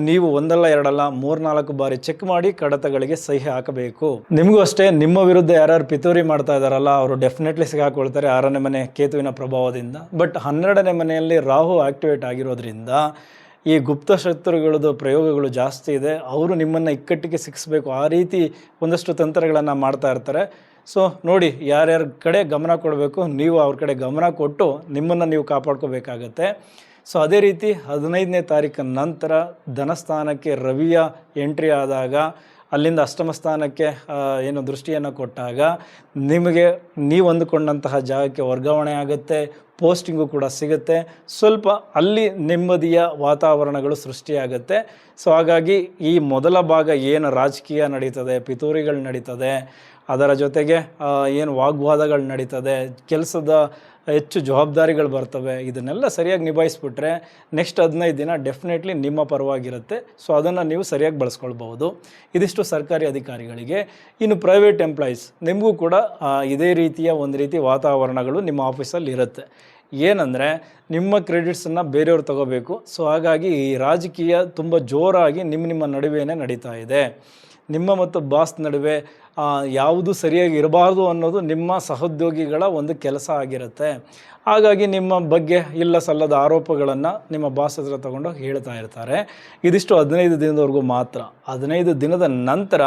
Speaker 1: ನೀವು ಒಂದಲ್ಲ ಎರಡಲ್ಲ 3-4 ಬಾರಿ ಚೆಕ್ ಮಾಡಿ ಕಡತಗಳಿಗೆ ಸಹಿ ಹಾಕಬೇಕು. ನಿಮಗೂ ಅಷ್ಟೇ, ನಿಮ್ಮ ವಿರುದ್ಧ ಯಾರ್ಯಾರು ಪಿತೂರಿ ಮಾಡ್ತಾ ಇದ್ದಾರಲ್ಲ ಅವರು ಡೆಫಿನೆಟ್ಲಿ ಸಿಗಾಕೊಳ್ತಾರೆ 6ನೇ ಮನೆ ಕೇತುವಿನ ಪ್ರಭಾವದಿಂದ. ಬಟ್ 12ನೇ ಮನೆಯಲ್ಲಿ ರಾಹು ಆಕ್ಟಿವೇಟ್ ಆಗಿರೋದ್ರಿಂದ ಈ ಗುಪ್ತ ಶತ್ರುಗಳದ್ದು ಪ್ರಯೋಗಗಳು ಜಾಸ್ತಿ ಇದೆ. ಅವರು ನಿಮ್ಮನ್ನು ಇಕ್ಕಟ್ಟಿಗೆ ಸಿಕ್ಕಿಸ್ಬೇಕು, ಆ ರೀತಿ ಒಂದಷ್ಟು ತಂತ್ರಗಳನ್ನು ಮಾಡ್ತಾ ಇರ್ತಾರೆ. ಸೊ ನೋಡಿ, ಯಾರ್ಯಾರ ಕಡೆ ಗಮನ ಕೊಡಬೇಕು ನೀವು ಅವ್ರ ಕಡೆ ಗಮನ ಕೊಟ್ಟು ನಿಮ್ಮನ್ನು ನೀವು ಕಾಪಾಡ್ಕೋಬೇಕಾಗತ್ತೆ. ಸೊ ಅದೇ ರೀತಿ 15ನೇ ತಾರೀಕು ನಂತರ ಧನಸ್ಥಾನಕ್ಕೆ ರವಿಯ ಎಂಟ್ರಿ ಆದಾಗ, ಅಲ್ಲಿಂದ ಅಷ್ಟಮ ಸ್ಥಾನಕ್ಕೆ ಏನು ದೃಷ್ಟಿಯನ್ನು ಕೊಟ್ಟಾಗ ನಿಮಗೆ ನೀವು ಅಂದುಕೊಂಡಂತಹ ಜಾಗಕ್ಕೆ ವರ್ಗಾವಣೆ ಆಗುತ್ತೆ, ಪೋಸ್ಟಿಂಗು ಕೂಡ ಸಿಗುತ್ತೆ. ಸ್ವಲ್ಪ ಅಲ್ಲಿ ನೆಮ್ಮದಿಯ ವಾತಾವರಣಗಳು ಸೃಷ್ಟಿಯಾಗುತ್ತೆ. ಸೊ ಹಾಗಾಗಿ ಈ ಮೊದಲ ಭಾಗ ಏನು ರಾಜಕೀಯ ನಡೀತದೆ, ಪಿತೂರಿಗಳು ನಡೀತದೆ, ಅದರ ಜೊತೆಗೆ ಏನು ವಾಗ್ವಾದಗಳು ನಡೀತದೆ, ಕೆಲಸದ ಹೆಚ್ಚು ಜವಾಬ್ದಾರಿಗಳು ಬರ್ತವೆ, ಇದನ್ನೆಲ್ಲ ಸರಿಯಾಗಿ ನಿಭಾಯಿಸ್ಬಿಟ್ರೆ ನೆಕ್ಸ್ಟ್ 15 ದಿನ ಡೆಫಿನೆಟ್ಲಿ ನಿಮ್ಮ ಪರವಾಗಿರುತ್ತೆ. ಸೊ ಅದನ್ನು ನೀವು ಸರಿಯಾಗಿ ಬಳಸ್ಕೊಳ್ಬಹುದು. ಇದಿಷ್ಟು ಸರ್ಕಾರಿ ಅಧಿಕಾರಿಗಳಿಗೆ. ಇನ್ನು ಪ್ರೈವೇಟ್ ಎಂಪ್ಲಾಯೀಸ್, ನಿಮಗೂ ಕೂಡ ಇದೇ ರೀತಿಯ ಒಂದು ರೀತಿ ವಾತಾವರಣಗಳು ನಿಮ್ಮ ಆಫೀಸಲ್ಲಿ ಇರುತ್ತೆ. ಏನಂದರೆ ನಿಮ್ಮ ಕ್ರೆಡಿಟ್ಸನ್ನು ಬೇರೆಯವ್ರು ತಗೋಬೇಕು. ಸೊ ಹಾಗಾಗಿ ಈ ರಾಜಕೀಯ ತುಂಬ ಜೋರಾಗಿ ನಿಮ್ಮ ನಡುವೆನೇ ನಡೀತಾ ಇದೆ. ನಿಮ್ಮ ಮತ್ತು ಬಾಸ್ ನಡುವೆ ಯಾವುದು ಸರಿಯಾಗಿ ಇರಬಾರ್ದು ಅನ್ನೋದು ನಿಮ್ಮ ಸಹೋದ್ಯೋಗಿಗಳ ಒಂದು ಕೆಲಸ ಆಗಿರುತ್ತೆ. ಹಾಗಾಗಿ ನಿಮ್ಮ ಬಗ್ಗೆ ಇಲ್ಲ ಸಲ್ಲದ ಆರೋಪಗಳನ್ನು ನಿಮ್ಮ ಬಾಸ್ ಹತ್ರ ತೊಗೊಂಡೋಗಿ ಹೇಳ್ತಾ ಇರ್ತಾರೆ. ಇದಿಷ್ಟು 15 ದಿನದವರೆಗೂ ಮಾತ್ರ. 15 ದಿನದ ನಂತರ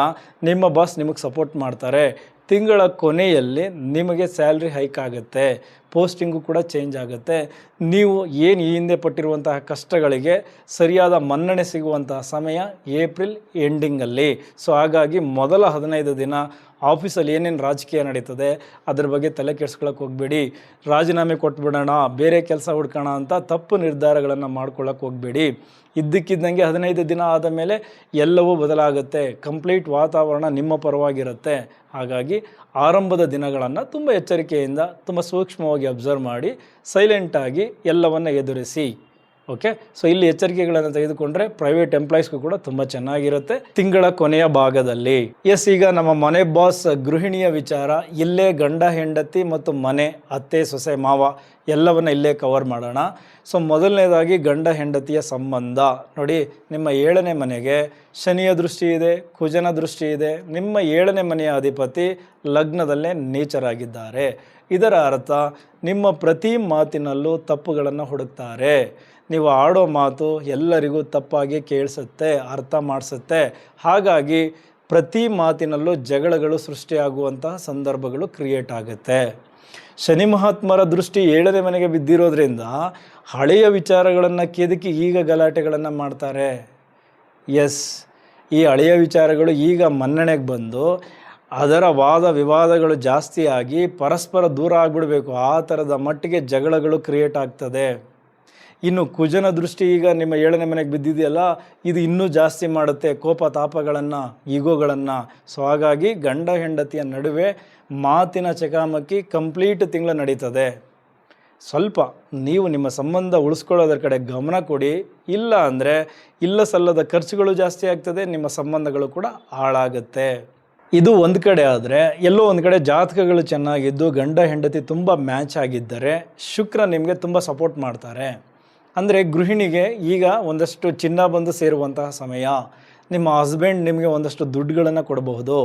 Speaker 1: ನಿಮ್ಮ ಬಾಸ್ ನಿಮಗೆ ಸಪೋರ್ಟ್ ಮಾಡ್ತಾರೆ. ತಿಂಗಳ ಕೊನೆಯಲ್ಲಿ ನಿಮಗೆ ಸ್ಯಾಲ್ರಿ ಹೈಕ್ ಆಗುತ್ತೆ, ಪೋಸ್ಟಿಂಗು ಕೂಡ ಚೇಂಜ್ ಆಗುತ್ತೆ. ನೀವು ಏನು ಈ ಹಿಂದೆ ಪಟ್ಟಿರುವಂತಹ ಕಷ್ಟಗಳಿಗೆ ಸರಿಯಾದ ಮನ್ನಣೆ ಸಿಗುವಂತಹ ಸಮಯ ಏಪ್ರಿಲ್ ಎಂಡಿಂಗಲ್ಲಿ. ಸೊ ಹಾಗಾಗಿ ಮೊದಲ 15 ದಿನ ಆಫೀಸಲ್ಲಿ ಏನೇನು ರಾಜಕೀಯ ನಡೀತದೆ ಅದ್ರ ಬಗ್ಗೆ ತಲೆ ಕೆಡ್ಸ್ಕೊಳಕ್ಕೆ ಹೋಗಬೇಡಿ. ರಾಜೀನಾಮೆ ಕೊಟ್ಬಿಡೋಣ, ಬೇರೆ ಕೆಲಸ ಹುಡ್ಕೋಣ ಅಂತ ತಪ್ಪು ನಿರ್ಧಾರಗಳನ್ನು ಮಾಡ್ಕೊಳ್ಳೋಕೆ ಹೋಗಬೇಡಿ. ಇದ್ದಕ್ಕಿದ್ದಂಗೆ 15 ದಿನ ಆದ ಮೇಲೆ ಎಲ್ಲವೂ ಬದಲಾಗುತ್ತೆ. ಕಂಪ್ಲೀಟ್ ವಾತಾವರಣ ನಿಮ್ಮ ಪರವಾಗಿರುತ್ತೆ. ಹಾಗಾಗಿ ಆರಂಭದ ದಿನಗಳನ್ನು ತುಂಬ ಎಚ್ಚರಿಕೆಯಿಂದ ತುಂಬ ಸೂಕ್ಷ್ಮವಾಗಿ ಅಬ್ಸರ್ವ್ ಮಾಡಿ ಸೈಲೆಂಟಾಗಿ ಎಲ್ಲವನ್ನು ಎದುರಿಸಿ. ಓಕೆ, ಸೊ ಇಲ್ಲಿ ಎಚ್ಚರಿಕೆಗಳನ್ನು ತೆಗೆದುಕೊಂಡ್ರೆ ಪ್ರೈವೇಟ್ ಎಂಪ್ಲಾಯೀಸ್ಗೂ ಕೂಡ ತುಂಬ ಚೆನ್ನಾಗಿರುತ್ತೆ ತಿಂಗಳ ಕೊನೆಯ ಭಾಗದಲ್ಲಿ. ಎಸ್, ಈಗ ನಮ್ಮ ಮನೆ ಬಾಸ್ ಗೃಹಿಣಿಯ ವಿಚಾರ ಇಲ್ಲೇ ಗಂಡ ಹೆಂಡತಿ ಮತ್ತು ಮನೆ ಅತ್ತೆ ಸೊಸೆ ಮಾವ ಎಲ್ಲವನ್ನು ಇಲ್ಲೇ ಕವರ್ ಮಾಡೋಣ. ಸೊ ಮೊದಲನೇದಾಗಿ ಗಂಡ ಹೆಂಡತಿಯ ಸಂಬಂಧ ನೋಡಿ. ನಿಮ್ಮ 7ನೇ ಮನೆಗೆ ಶನಿಯ ದೃಷ್ಟಿ ಇದೆ, ಕುಜನ ದೃಷ್ಟಿ ಇದೆ. ನಿಮ್ಮ 7ನೇ ಮನೆಯ ಅಧಿಪತಿ ಲಗ್ನದಲ್ಲೇ ನೀಚರಾಗಿದ್ದಾರೆ. ಇದರ ಅರ್ಥ ನಿಮ್ಮ ಪ್ರತಿ ಮಾತಿನಲ್ಲೂ ತಪ್ಪುಗಳನ್ನು ಹುಡುಕ್ತಾರೆ. ನೀವು ಆಡೋ ಮಾತು ಎಲ್ಲರಿಗೂ ತಪ್ಪಾಗಿ ಕೇಳಿಸುತ್ತೆ, ಅರ್ಥ ಮಾಡಿಸುತ್ತೆ. ಹಾಗಾಗಿ ಪ್ರತಿ ಮಾತಿನಲ್ಲೂ ಜಗಳಗಳು ಸೃಷ್ಟಿಯಾಗುವಂತಹ ಸಂದರ್ಭಗಳು ಕ್ರಿಯೇಟ್ ಆಗುತ್ತೆ. ಶನಿ ಮಹಾತ್ಮರ ದೃಷ್ಟಿ 7ನೇ ಮನೆಗೆ ಬಿದ್ದಿರೋದ್ರಿಂದ ಹಳೆಯ ವಿಚಾರಗಳನ್ನು ಕೆದಕಿ ಈಗ ಗಲಾಟೆಗಳನ್ನು ಮಾಡ್ತಾರೆ. ಎಸ್, ಈ ಹಳೆಯ ವಿಚಾರಗಳು ಈಗ ಮನ್ನಣೆಗೆ ಬಂದು ಅದರ ವಾದ ವಿವಾದಗಳು ಜಾಸ್ತಿಯಾಗಿ ಪರಸ್ಪರ ದೂರ ಆಗಿಬಿಡಬೇಕು, ಆ ಥರದ ಮಟ್ಟಿಗೆ ಜಗಳಗಳು ಕ್ರಿಯೇಟ್ ಆಗ್ತದೆ. ಇನ್ನು ಕುಜನ ದೃಷ್ಟಿ ಈಗ ನಿಮ್ಮ 7ನೇ ಮನೆಗೆ ಬಿದ್ದಿದೆಯಲ್ಲ, ಇದು ಇನ್ನೂ ಜಾಸ್ತಿ ಮಾಡುತ್ತೆ ಕೋಪ ತಾಪಗಳನ್ನು, ಈಗೋಗಳನ್ನು. ಸೊ ಹಾಗಾಗಿ ಗಂಡ ಹೆಂಡತಿಯ ನಡುವೆ ಮಾತಿನ ಚಕಾಮಕಿ ಕಂಪ್ಲೀಟ್ ತಿಂಗಳು ನಡೀತದೆ. ಸ್ವಲ್ಪ ನೀವು ನಿಮ್ಮ ಸಂಬಂಧ ಉಳಿಸ್ಕೊಳ್ಳೋದ್ರ ಕಡೆ ಗಮನ ಕೊಡಿ. ಇಲ್ಲ ಅಂದರೆ ಇಲ್ಲ ಸಲ್ಲದ ಖರ್ಚುಗಳು ಜಾಸ್ತಿ ಆಗ್ತದೆ, ನಿಮ್ಮ ಸಂಬಂಧಗಳು ಕೂಡ ಹಾಳಾಗುತ್ತೆ. ಇದು ಒಂದು ಕಡೆ ಆದರೆ, ಎಲ್ಲೋ ಒಂದು ಕಡೆ ಜಾತಕಗಳು ಚೆನ್ನಾಗಿದ್ದು ಗಂಡ ಹೆಂಡತಿ ತುಂಬ ಮ್ಯಾಚ್ ಆಗಿದ್ದರೆ ಶುಕ್ರ ನಿಮಗೆ ತುಂಬ ಸಪೋರ್ಟ್ ಮಾಡ್ತಾರೆ. ಅಂದರೆ ಗೃಹಿಣಿಗೆ ಈಗ ಒಂದಷ್ಟು ಚಿನ್ನ ಬಂದು ಸೇರುವಂತಹ ಸಮಯ. ನಿಮ್ಮ ಹಸ್ಬೆಂಡ್ ನಿಮಗೆ ಒಂದಷ್ಟು ದುಡ್ಡುಗಳನ್ನು ಕೊಡಬಹುದು.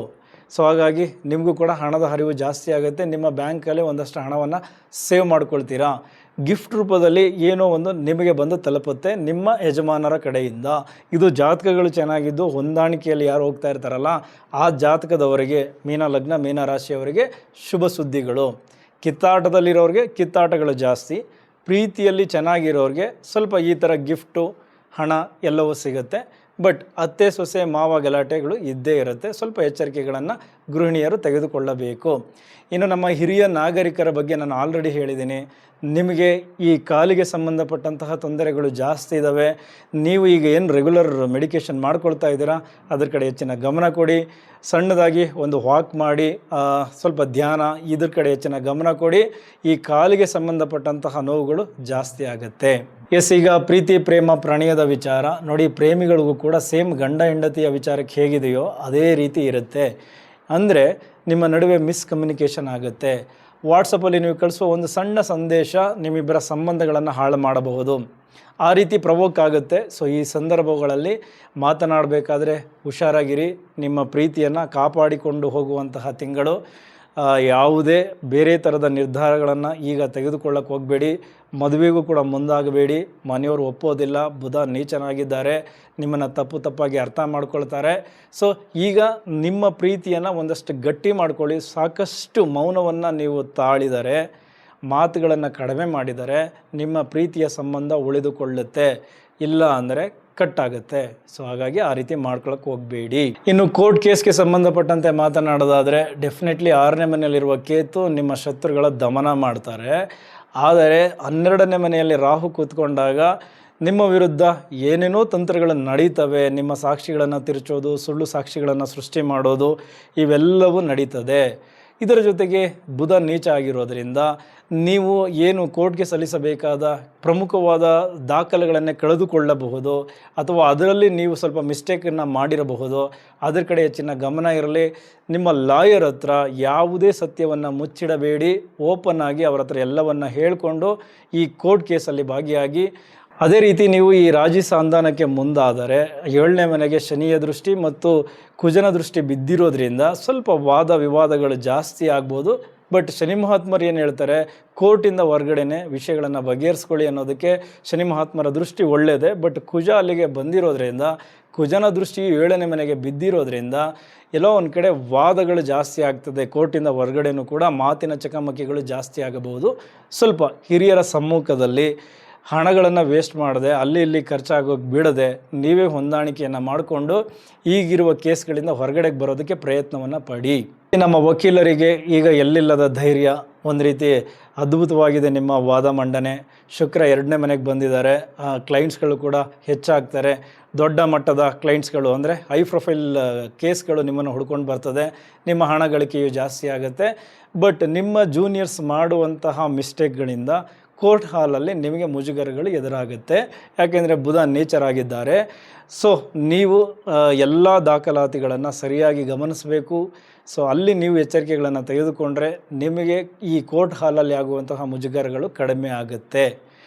Speaker 1: ಸೊ ಹಾಗಾಗಿ ನಿಮಗೂ ಕೂಡ ಹಣದ ಹರಿವು ಜಾಸ್ತಿ ಆಗುತ್ತೆ. ನಿಮ್ಮ ಬ್ಯಾಂಕಲ್ಲಿ ಒಂದಷ್ಟು ಹಣವನ್ನು ಸೇವ್ ಮಾಡ್ಕೊಳ್ತೀರಾ. ಗಿಫ್ಟ್ ರೂಪದಲ್ಲಿ ಏನೋ ಒಂದು ನಿಮಗೆ ಬಂದು ತಲುಪುತ್ತೆ ನಿಮ್ಮ ಯಜಮಾನರ ಕಡೆಯಿಂದ. ಇದು ಜಾತಕಗಳು ಚೆನ್ನಾಗಿದ್ದು ಹೊಂದಾಣಿಕೆಯಲ್ಲಿ ಯಾರು ಹೋಗ್ತಾ ಇರ್ತಾರಲ್ಲ ಆ ಜಾತಕದವರಿಗೆ, ಮೀನ ಲಗ್ನ ಮೀನ ರಾಶಿಯವರಿಗೆ ಶುಭ ಸುದ್ದಿಗಳು. ಕಿತ್ತಾಟದಲ್ಲಿರೋರಿಗೆ ಕಿತ್ತಾಟಗಳು ಜಾಸ್ತಿ. ಪ್ರೀತಿಯಲ್ಲಿ ಚೆನ್ನಾಗಿರೋರಿಗೆ ಸ್ವಲ್ಪ ಈ ಥರ ಗಿಫ್ಟು, ಹಣ ಎಲ್ಲವೂ ಸಿಗುತ್ತೆ. ಬಟ್ ಅತ್ತೆ ಸೊಸೆ ಮಾವ ಗಲಾಟೆಗಳು ಇದ್ದೇ ಇರುತ್ತೆ. ಸ್ವಲ್ಪ ಎಚ್ಚರಿಕೆಗಳನ್ನು ಗೃಹಿಣಿಯರು ತೆಗೆದುಕೊಳ್ಳಬೇಕು. ಇನ್ನು ನಮ್ಮ ಹಿರಿಯ ನಾಗರಿಕರ ಬಗ್ಗೆ ನಾನು ಆಲ್ರೆಡಿ ಹೇಳಿದ್ದೀನಿ. ನಿಮಗೆ ಈ ಕಾಲಿಗೆ ಸಂಬಂಧಪಟ್ಟಂತಹ ತೊಂದರೆಗಳು ಜಾಸ್ತಿ ಇದ್ದಾವೆ. ನೀವು ಈಗ ಏನು ರೆಗ್ಯುಲರ್ ಮೆಡಿಕೇಷನ್ ಮಾಡ್ಕೊಳ್ತಾ ಇದ್ದೀರಾ ಅದ್ರ ಕಡೆ ಹೆಚ್ಚಿನ ಗಮನ ಕೊಡಿ. ಸಣ್ಣದಾಗಿ ಒಂದು ವಾಕ್ ಮಾಡಿ, ಸ್ವಲ್ಪ ಧ್ಯಾನ, ಇದ್ರ ಕಡೆ ಹೆಚ್ಚಿನ ಗಮನ ಕೊಡಿ. ಈ ಕಾಲಿಗೆ ಸಂಬಂಧಪಟ್ಟಂತಹ ನೋವುಗಳು ಜಾಸ್ತಿ ಆಗುತ್ತೆ. ಎಸ್, ಈಗ ಪ್ರೀತಿ ಪ್ರೇಮ ಪ್ರಣಯದ ವಿಚಾರ ನೋಡಿ. ಪ್ರೇಮಿಗಳಿಗೂ ಕೂಡ ಸೇಮ್ ಗಂಡ ಹೆಂಡತಿಯ ವಿಚಾರಕ್ಕೆ ಹೇಗಿದೆಯೋ ಅದೇ ರೀತಿ ಇರುತ್ತೆ. ಅಂದರೆ ನಿಮ್ಮ ನಡುವೆ ಮಿಸ್ಕಮ್ಯುನಿಕೇಷನ್ ಆಗುತ್ತೆ. ವಾಟ್ಸಪ್ಪಲ್ಲಿ ನೀವು ಕಳಿಸುವ ಒಂದು ಸಣ್ಣ ಸಂದೇಶ ನಿಮ್ಮಿಬ್ಬರ ಸಂಬಂಧಗಳನ್ನು ಹಾಳು ಮಾಡಬಹುದು. ಆ ರೀತಿ ಪ್ರವೋಕ್ ಆಗುತ್ತೆ. ಸೊ ಈ ಸಂದರ್ಭಗಳಲ್ಲಿ ಮಾತನಾಡಬೇಕಾದ್ರೆ ಹುಷಾರಾಗಿರಿ. ನಿಮ್ಮ ಪ್ರೀತಿಯನ್ನು ಕಾಪಾಡಿಕೊಂಡು ಹೋಗುವಂತಹ ತಿಂಗಳು. ಯಾವುದೇ ಬೇರೆ ಥರದ ನಿರ್ಧಾರಗಳನ್ನು ಈಗ ತೆಗೆದುಕೊಳ್ಳಕ್ಕೆ ಹೋಗಬೇಡಿ. ಮದುವೆಗೂ ಕೂಡ ಮುಂದಾಗಬೇಡಿ. ಮನೆಯವರು ಒಪ್ಪೋದಿಲ್ಲ. ಬುಧ ನೀಚನಾಗಿದ್ದಾರೆ, ನಿಮ್ಮನ್ನು ತಪ್ಪಾಗಿ ಅರ್ಥ ಮಾಡ್ಕೊಳ್ತಾರೆ. ಸೊ ಈಗ ನಿಮ್ಮ ಪ್ರೀತಿಯನ್ನು ಒಂದಷ್ಟು ಗಟ್ಟಿ ಮಾಡ್ಕೊಳ್ಳಿ. ಸಾಕಷ್ಟು ಮೌನವನ್ನು ನೀವು ತಾಳಿದರೆ, ಮಾತುಗಳನ್ನು ಕಡಿಮೆ ಮಾಡಿದರೆ ನಿಮ್ಮ ಪ್ರೀತಿಯ ಸಂಬಂಧ ಉಳಿದುಕೊಳ್ಳುತ್ತೆ. ಇಲ್ಲ ಅಂದರೆ ಕಟ್ಟಾಗುತ್ತೆ. ಸೊ ಹಾಗಾಗಿ ಆ ರೀತಿ ಮಾಡ್ಕೊಳಕ್ಕೆ ಹೋಗಬೇಡಿ. ಇನ್ನು ಕೋರ್ಟ್ ಕೇಸ್ಗೆ ಸಂಬಂಧಪಟ್ಟಂತೆ ಮಾತನಾಡೋದಾದರೆ ಡೆಫಿನೆಟ್ಲಿ 6ನೇ ಮನೆಯಲ್ಲಿರುವ ಕೇತು ನಿಮ್ಮ ಶತ್ರುಗಳ ದಮನ ಮಾಡ್ತಾರೆ. ಆದರೆ 12ನೇ ಮನೆಯಲ್ಲಿ ರಾಹು ಕೂತ್ಕೊಂಡಾಗ ನಿಮ್ಮ ವಿರುದ್ಧ ಏನೇನೋ ತಂತ್ರಗಳು ನಡೀತವೆ. ನಿಮ್ಮ ಸಾಕ್ಷಿಗಳನ್ನು ತಿರುಚೋದು, ಸುಳ್ಳು ಸಾಕ್ಷಿಗಳನ್ನು ಸೃಷ್ಟಿ ಮಾಡೋದು ಇವೆಲ್ಲವೂ ನಡೀತದೆ. ಇದರ ಜೊತೆಗೆ ಬುಧ ನೀಚ ಆಗಿರೋದ್ರಿಂದ ನೀವು ಏನು ಕೋರ್ಟ್ಗೆ ಸಲ್ಲಿಸಬೇಕಾದ ಪ್ರಮುಖವಾದ ದಾಖಲೆಗಳನ್ನೇ ಕಳೆದುಕೊಳ್ಳಬಹುದು, ಅಥವಾ ಅದರಲ್ಲಿ ನೀವು ಸ್ವಲ್ಪ ಮಿಸ್ಟೇಕನ್ನು ಮಾಡಿರಬಹುದು. ಅದರ ಕಡೆ ಹೆಚ್ಚಿನ ಗಮನ ಇರಲಿ. ನಿಮ್ಮ ಲಾಯರ್ ಹತ್ರ ಯಾವುದೇ ಸತ್ಯವನ್ನು ಮುಚ್ಚಿಡಬೇಡಿ. ಓಪನ್ ಆಗಿ ಅವರ ಹತ್ರ ಎಲ್ಲವನ್ನು ಹೇಳಿಕೊಂಡು ಈ ಕೋರ್ಟ್ ಕೇಸಲ್ಲಿ ಭಾಗಿಯಾಗಿ ಅದೇ ರೀತಿ ನೀವು ಈ ರಾಜಿ ಸಂಧಾನಕ್ಕೆ ಮುಂದಾದರೆ 7ನೇ ಮನೆಗೆ ಶನಿಯ ದೃಷ್ಟಿ ಮತ್ತು ಕುಜನ ದೃಷ್ಟಿ ಬಿದ್ದಿರೋದ್ರಿಂದ ಸ್ವಲ್ಪ ವಾದ ವಿವಾದಗಳು ಜಾಸ್ತಿ ಆಗ್ಬೋದು. ಬಟ್ ಶನಿ ಮಹಾತ್ಮರು ಏನು ಹೇಳ್ತಾರೆ, ಕೋರ್ಟಿಂದ ಹೊರಗಡೆನೆ ವಿಷಯಗಳನ್ನು ಬಗೆಹರಿಸ್ಕೊಳ್ಳಿ ಅನ್ನೋದಕ್ಕೆ ಶನಿ ಮಹಾತ್ಮರ ದೃಷ್ಟಿ ಒಳ್ಳೆಯದೇ. ಬಟ್ ಕುಜ ಅಲ್ಲಿಗೆ ಬಂದಿರೋದ್ರಿಂದ, ಕುಜನ ದೃಷ್ಟಿ 7ನೇ ಮನೆಗೆ ಬಿದ್ದಿರೋದ್ರಿಂದ ಎಲ್ಲೋ ಒಂದು ಕಡೆ ವಾದಗಳು ಜಾಸ್ತಿ ಆಗ್ತದೆ. ಕೋರ್ಟಿಂದ ಹೊರಗಡೆನೂ ಕೂಡ ಮಾತಿನ ಚಕಮಕಿಗಳು ಜಾಸ್ತಿ ಆಗಬಹುದು. ಸ್ವಲ್ಪ ಹಿರಿಯರ ಸಮ್ಮುಖದಲ್ಲಿ ಹಣಗಳನ್ನು ವೇಸ್ಟ್ ಮಾಡದೆ, ಅಲ್ಲಿ ಇಲ್ಲಿ ಖರ್ಚಾಗೋಗಿ ಬಿಡದೆ ನೀವೇ ಹೊಂದಾಣಿಕೆಯನ್ನು ಮಾಡಿಕೊಂಡು ಈಗಿರುವ ಕೇಸ್ಗಳಿಂದ ಹೊರಗಡೆಗೆ ಬರೋದಕ್ಕೆ ಪ್ರಯತ್ನವನ್ನು ಪಡಿ. ನಮ್ಮ ವಕೀಲರಿಗೆ ಈಗ ಎಲ್ಲಿಲ್ಲದ ಧೈರ್ಯ, ಒಂದು ರೀತಿ ಅದ್ಭುತವಾಗಿದೆ ನಿಮ್ಮ ವಾದ ಮಂಡನೆ. ಶುಕ್ರ 2ನೇ ಮನೆಗೆ ಬಂದಿದ್ದಾರೆ, ಕ್ಲೈಂಟ್ಸ್ಗಳು ಕೂಡ ಹೆಚ್ಚಾಗ್ತಾರೆ. ದೊಡ್ಡ ಮಟ್ಟದ ಕ್ಲೈಂಟ್ಸ್ಗಳು ಅಂದರೆ ಹೈ ಪ್ರೊಫೈಲ್ ಕೇಸ್ಗಳು ನಿಮ್ಮನ್ನು ಹುಡ್ಕೊಂಡು ಬರ್ತದೆ. ನಿಮ್ಮ ಹಣ ಗಳಿಕೆಯು ಜಾಸ್ತಿ ಆಗುತ್ತೆ. ಬಟ್ ನಿಮ್ಮ ಜೂನಿಯರ್ಸ್ ಮಾಡುವಂತಹ ಮಿಸ್ಟೇಕ್ಗಳಿಂದ ಕೋರ್ಟ್ ಹಾಲಲ್ಲಿ ನಿಮಗೆ ಮುಜುಗರಗಳು ಎದುರಾಗುತ್ತೆ. ಯಾಕೆಂದರೆ ಬುಧ ನೇಚರಾಗಿದ್ದಾರೆ. ಸೊ ನೀವು ಎಲ್ಲ ದಾಖಲಾತಿಗಳನ್ನು ಸರಿಯಾಗಿ ಗಮನಿಸಬೇಕು. ಸೊ ಅಲ್ಲಿ ನೀವು ಎಚ್ಚರಿಕೆಗಳನ್ನು ತೆಗೆದುಕೊಂಡ್ರೆ ನಿಮಗೆ ಈ ಕೋರ್ಟ್ ಹಾಲಲ್ಲಿ ಆಗುವಂತಹ ಮುಜುಗರಗಳು ಕಡಿಮೆ ಆಗುತ್ತೆ.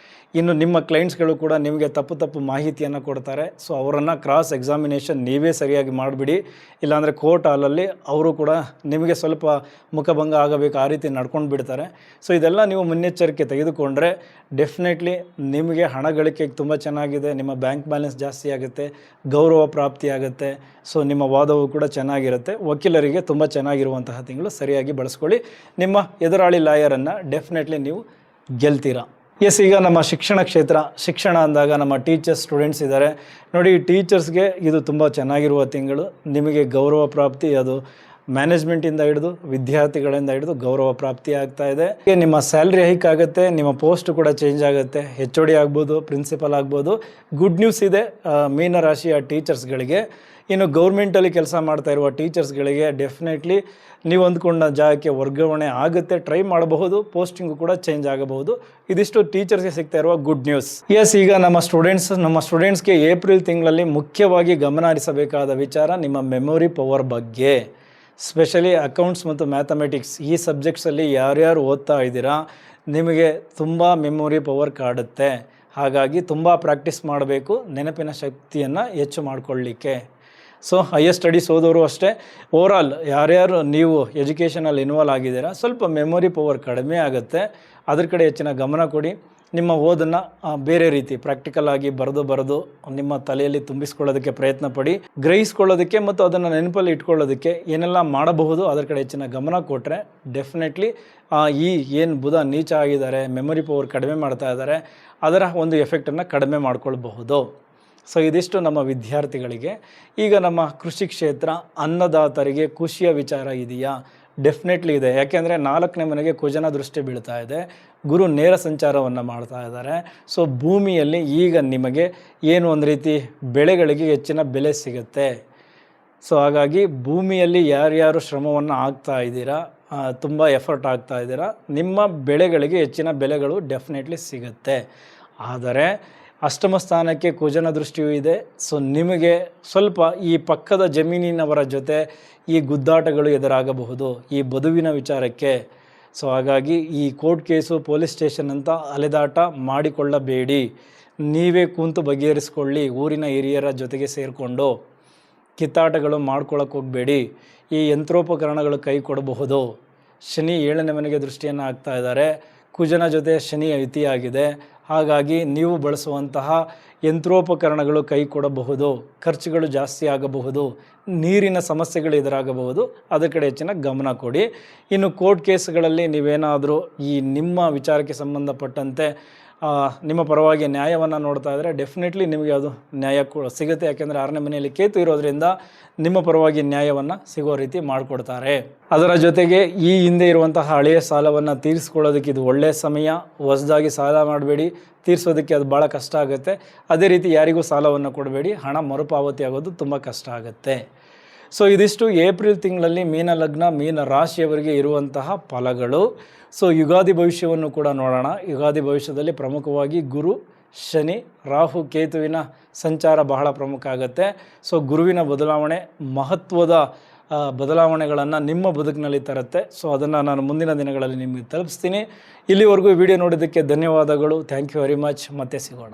Speaker 1: ಇನ್ನು ನಿಮ್ಮ ಕ್ಲೈಂಟ್ಸ್ಗಳು ಕೂಡ ನಿಮಗೆ ತಪ್ಪು ಮಾಹಿತಿಯನ್ನು ಕೊಡ್ತಾರೆ. ಸೊ ಅವರನ್ನು ಕ್ರಾಸ್ ಎಕ್ಸಾಮಿನೇಷನ್ ನೀವೇ ಸರಿಯಾಗಿ ಮಾಡಿಬಿಡಿ. ಇಲ್ಲಾಂದರೆ ಕೋರ್ಟ್ ಹಾಲಲ್ಲಿ ಅವರು ಕೂಡ ನಿಮಗೆ ಸ್ವಲ್ಪ ಮುಖಭಂಗ ಆಗಬೇಕು, ಆ ರೀತಿ ನಡ್ಕೊಂಡು ಬಿಡ್ತಾರೆ. ಸೊ ಇದೆಲ್ಲ ನೀವು ಮುನ್ನೆಚ್ಚರಿಕೆ ತೆಗೆದುಕೊಂಡ್ರೆ ಡೆಫಿನೆಟ್ಲಿ ನಿಮಗೆ ಹಣ ಗಳಿಕೆಗೆ ತುಂಬ ಚೆನ್ನಾಗಿದೆ. ನಿಮ್ಮ ಬ್ಯಾಂಕ್ ಬ್ಯಾಲೆನ್ಸ್ ಜಾಸ್ತಿ ಆಗುತ್ತೆ, ಗೌರವ ಪ್ರಾಪ್ತಿ ಆಗುತ್ತೆ. ಸೊ ನಿಮ್ಮ ವಾದವು ಕೂಡ ಚೆನ್ನಾಗಿರುತ್ತೆ. ವಕೀಲರಿಗೆ ತುಂಬ ಚೆನ್ನಾಗಿರುವಂತಹ ತಿಂಗಳು, ಸರಿಯಾಗಿ ಬಳಸ್ಕೊಳ್ಳಿ. ನಿಮ್ಮ ಎದುರಾಳಿ ಲಾಯರನ್ನು ಡೆಫಿನೆಟ್ಲಿ ನೀವು ಗೆಲ್ತೀರಾ. ಎಸ್, ಈಗ ನಮ್ಮ ಶಿಕ್ಷಣ ಕ್ಷೇತ್ರ, ಶಿಕ್ಷಣ ಅಂದಾಗ ನಮ್ಮ ಟೀಚರ್ಸ್, ಸ್ಟೂಡೆಂಟ್ಸ್ ಇದ್ದಾರೆ ನೋಡಿ. ಟೀಚರ್ಸ್ಗೆ ಇದು ತುಂಬ ಚೆನ್ನಾಗಿರುವ ತಿಂಗಳು. ನಿಮಗೆ ಗೌರವ ಪ್ರಾಪ್ತಿ, ಅದು ಮ್ಯಾನೇಜ್ಮೆಂಟಿಂದ ಹಿಡಿದು ವಿದ್ಯಾರ್ಥಿಗಳಿಂದ ಹಿಡಿದು ಗೌರವ ಪ್ರಾಪ್ತಿ ಆಗ್ತಾ ಇದೆ. ನಿಮ್ಮ ಸ್ಯಾಲ್ರಿ ಹೈಕ್ ಆಗುತ್ತೆ, ನಿಮ್ಮ ಪೋಸ್ಟ್ ಕೂಡ ಚೇಂಜ್ ಆಗುತ್ತೆ. HOD ಆಗ್ಬೋದು, ಪ್ರಿನ್ಸಿಪಲ್ ಆಗ್ಬೋದು. ಗುಡ್ ನ್ಯೂಸ್ ಇದೆ ಮೀನರಾಶಿಯ ಟೀಚರ್ಸ್ಗಳಿಗೆ. ಇನ್ನು ಗೌರ್ಮೆಂಟಲ್ಲಿ ಕೆಲಸ ಮಾಡ್ತಾ ಇರುವ ಟೀಚರ್ಸ್ಗಳಿಗೆ ಡೆಫಿನೆಟ್ಲಿ ನೀವು ಅಂದ್ಕೊಂಡ ಜಾಗಕ್ಕೆ ವರ್ಗಾವಣೆ ಆಗುತ್ತೆ, ಟ್ರೈ ಮಾಡಬಹುದು. ಪೋಸ್ಟಿಂಗು ಕೂಡ ಚೇಂಜ್ ಆಗಬಹುದು. ಇದಿಷ್ಟು ಟೀಚರ್ಸ್ಗೆ ಸಿಗ್ತಾ ಇರುವ ಗುಡ್ ನ್ಯೂಸ್. ಎಸ್, ಈಗ ನಮ್ಮ ಸ್ಟೂಡೆಂಟ್ಸ್ಗೆ ಏಪ್ರಿಲ್ ತಿಂಗಳಲ್ಲಿ ಮುಖ್ಯವಾಗಿ ಗಮನ ಹರಿಸಬೇಕಾದ ವಿಚಾರ ನಿಮ್ಮ ಮೆಮೊರಿ ಪವರ್ ಬಗ್ಗೆ. ಸ್ಪೆಷಲಿ ಅಕೌಂಟ್ಸ್ ಮತ್ತು ಮ್ಯಾಥಮೆಟಿಕ್ಸ್ ಈ ಸಬ್ಜೆಕ್ಟ್ಸಲ್ಲಿ ಯಾರ್ಯಾರು ಓದ್ತಾ ಇದ್ದೀರಾ, ನಿಮಗೆ ತುಂಬ ಮೆಮೊರಿ ಪವರ್ ಕಾಡುತ್ತೆ. ಹಾಗಾಗಿ ತುಂಬ ಪ್ರಾಕ್ಟೀಸ್ ಮಾಡಬೇಕು ನೆನಪಿನ ಶಕ್ತಿಯನ್ನು ಹೆಚ್ಚು ಮಾಡಿಕೊಳ್ಳಿಕ್ಕೆ. ಸೊ ಹೈಯರ್ ಸ್ಟಡೀಸ್ ಓದೋರು ಅಷ್ಟೇ, ಓವರಾಲ್ ಯಾರ್ಯಾರು ನೀವು ಎಜುಕೇಷನಲ್ಲಿ ಇನ್ವಾಲ್ವ್ ಆಗಿದ್ದೀರಾ, ಸ್ವಲ್ಪ ಮೆಮೊರಿ ಪವರ್ ಕಡಿಮೆ ಆಗುತ್ತೆ. ಅದ್ರ ಕಡೆ ಹೆಚ್ಚಿನ ಗಮನ ಕೊಡಿ. ನಿಮ್ಮ ಓದನ್ನು ಬೇರೆ ರೀತಿ ಪ್ರಾಕ್ಟಿಕಲ್ ಆಗಿ ಬರೆದು ನಿಮ್ಮ ತಲೆಯಲ್ಲಿ ತುಂಬಿಸ್ಕೊಳ್ಳೋದಕ್ಕೆ ಪ್ರಯತ್ನ ಪಡಿ. ಗ್ರಹಿಸ್ಕೊಳ್ಳೋದಕ್ಕೆ ಮತ್ತು ಅದನ್ನು ನೆನಪಲ್ಲಿ ಇಟ್ಕೊಳ್ಳೋದಕ್ಕೆ ಏನೆಲ್ಲ ಮಾಡಬಹುದು ಅದರ ಕಡೆ ಹೆಚ್ಚಿನ ಗಮನ ಕೊಟ್ಟರೆ ಡೆಫಿನೆಟ್ಲಿ ಈ ಏನು ಬುಧ ನೀಚ ಆಗಿದ್ದಾರೆ, ಮೆಮೊರಿ ಪವರ್ ಕಡಿಮೆ ಮಾಡ್ತಾ ಇದ್ದಾರೆ, ಅದರ ಒಂದು ಎಫೆಕ್ಟನ್ನು ಕಡಿಮೆ ಮಾಡ್ಕೊಳ್ಬಹುದು. ಸೊ ಇದಿಷ್ಟು ನಮ್ಮ ವಿದ್ಯಾರ್ಥಿಗಳಿಗೆ. ಈಗ ನಮ್ಮ ಕೃಷಿ ಕ್ಷೇತ್ರ, ಅನ್ನದಾತರಿಗೆ ಖುಷಿಯ ವಿಚಾರ ಇದೆಯಾ? ಡೆಫಿನೆಟ್ಲಿ ಇದೆ. ಯಾಕೆಂದರೆ 4ನೇ ಮನೆಗೆ ಕುಜನ ದೃಷ್ಟಿ ಬೀಳ್ತಾ ಇದೆ, ಗುರು ನೇರ ಸಂಚಾರವನ್ನು ಮಾಡ್ತಾ ಇದ್ದಾರೆ. ಸೊ ಭೂಮಿಯಲ್ಲಿ ಈಗ ನಿಮಗೆ ಏನು ಒಂದು ರೀತಿ ಬೆಳೆಗಳಿಗೆ ಹೆಚ್ಚಿನ ಬೆಲೆ ಸಿಗುತ್ತೆ. ಸೊ ಹಾಗಾಗಿ ಭೂಮಿಯಲ್ಲಿ ಯಾರ್ಯಾರು ಶ್ರಮವನ್ನು ಆಗ್ತಾ ಇದ್ದೀರಾ, ತುಂಬ ಎಫರ್ಟ್ ಆಗ್ತಾ ಇದ್ದೀರಾ, ನಿಮ್ಮ ಬೆಳೆಗಳಿಗೆ ಹೆಚ್ಚಿನ ಬೆಲೆಗಳು ಡೆಫಿನೆಟ್ಲಿ ಸಿಗುತ್ತೆ. ಆದರೆ ಅಷ್ಟಮ ಸ್ಥಾನಕ್ಕೆ ಕುಜನ ದೃಷ್ಟಿಯೂ ಇದೆ. ಸೊ ನಿಮಗೆ ಸ್ವಲ್ಪ ಈ ಪಕ್ಕದ ಜಮೀನಿನವರ ಜೊತೆ ಈ ಗುದ್ದಾಟಗಳು ಎದುರಾಗಬಹುದು ಈ ಬದುವಿನ ವಿಚಾರಕ್ಕೆ. ಸೊ ಹಾಗಾಗಿ ಈ ಕೋರ್ಟ್ ಕೇಸು, ಪೊಲೀಸ್ ಸ್ಟೇಷನ್ ಅಂತ ಅಲೆದಾಟ ಮಾಡಿಕೊಳ್ಳಬೇಡಿ. ನೀವೇ ಕೂತು ಬಗೆಹರಿಸ್ಕೊಳ್ಳಿ. ಊರಿನ ಹಿರಿಯರ ಜೊತೆಗೆ ಸೇರಿಕೊಂಡು ಕಿತ್ತಾಟಗಳು ಮಾಡ್ಕೊಳ್ಳೋಕೆ ಹೋಗಬೇಡಿ. ಈ ಯಂತ್ರೋಪಕರಣಗಳು ಕೈ ಕೊಡಬಹುದು. ಶನಿ 7ನೇ ಮನೆಗೆ ದೃಷ್ಟಿಯನ್ನು ಹಾಕ್ತಾ ಇದ್ದಾರೆ. ಕುಜನ ಜೊತೆ ಶನಿ ಯುತಿಯಾಗಿದೆ. ಹಾಗಾಗಿ ನೀವು ಬಳಸುವಂತಹ ಯಂತ್ರೋಪಕರಣಗಳು ಕೈ ಕೊಡಬಹುದು, ಖರ್ಚುಗಳು ಜಾಸ್ತಿ ಆಗಬಹುದು, ನೀರಿನ ಸಮಸ್ಯೆಗಳು ಎದುರಾಗಬಹುದು. ಅದರ ಕಡೆ ಹೆಚ್ಚಿನ ಗಮನ ಕೊಡಿ. ಇನ್ನು ಕೋರ್ಟ್ ಕೇಸ್ಗಳಲ್ಲಿ ನೀವೇನಾದರೂ ಈ ನಿಮ್ಮ ವಿಚಾರಕ್ಕೆ ಸಂಬಂಧಪಟ್ಟಂತೆ ನಿಮ್ಮ ಪರವಾಗಿ ನ್ಯಾಯವನ್ನು ನೋಡ್ತಾ ಇದ್ದರೆ ಡೆಫಿನೆಟ್ಲಿ ನಿಮಗೆ ಅದು ನ್ಯಾಯ ಸಿಗುತ್ತೆ. ಯಾಕೆಂದರೆ 6ನೇ ಮನೆಯಲ್ಲಿ ಕೇತು ಇರೋದ್ರಿಂದ ನಿಮ್ಮ ಪರವಾಗಿ ನ್ಯಾಯವನ್ನು ಸಿಗೋ ರೀತಿ ಮಾಡಿಕೊಡ್ತಾರೆ. ಅದರ ಜೊತೆಗೆ ಈ ಹಿಂದೆ ಇರುವಂತಹ ಹಳೆಯ ಸಾಲವನ್ನು ತೀರಿಸ್ಕೊಳ್ಳೋದಕ್ಕೆ ಇದು ಒಳ್ಳೆಯ ಸಮಯ. ಹೊಸದಾಗಿ ಸಾಲ ಮಾಡಬೇಡಿ, ತೀರಿಸೋದಕ್ಕೆ ಅದು ಭಾಳ ಕಷ್ಟ ಆಗುತ್ತೆ. ಅದೇ ರೀತಿ ಯಾರಿಗೂ ಸಾಲವನ್ನು ಕೊಡಬೇಡಿ, ಹಣ ಮರುಪಾವತಿ ಆಗೋದು ತುಂಬ ಕಷ್ಟ ಆಗುತ್ತೆ. ಸೊ ಇದಿಷ್ಟು ಏಪ್ರಿಲ್ ತಿಂಗಳಲ್ಲಿ ಮೀನ ಲಗ್ನ, ಮೀನ ರಾಶಿಯವರಿಗೆ ಇರುವಂತಹ ಫಲಗಳು. ಸೊ ಯುಗಾದಿ ಭವಿಷ್ಯವನ್ನು ಕೂಡ ನೋಡೋಣ. ಯುಗಾದಿ ಭವಿಷ್ಯದಲ್ಲಿ ಪ್ರಮುಖವಾಗಿ ಗುರು, ಶನಿ, ರಾಹು, ಕೇತುವಿನ ಸಂಚಾರ ಬಹಳ ಪ್ರಮುಖ ಆಗುತ್ತೆ. ಸೊ ಗುರುವಿನ ಬದಲಾವಣೆ ಮಹತ್ವದ ಬದಲಾವಣೆಗಳನ್ನು ನಿಮ್ಮ ಬದುಕಿನಲ್ಲಿ ತರುತ್ತೆ. ಸೊ ಅದನ್ನು ನಾನು ಮುಂದಿನ ದಿನಗಳಲ್ಲಿ ನಿಮಗೆ ತಲುಪಿಸ್ತೀನಿ. ಇಲ್ಲಿವರೆಗೂ ವಿಡಿಯೋ ನೋಡೋದಕ್ಕೆ ಧನ್ಯವಾದಗಳು. Thank you very much. ಮತ್ತೆ ಸಿಗೋಣ.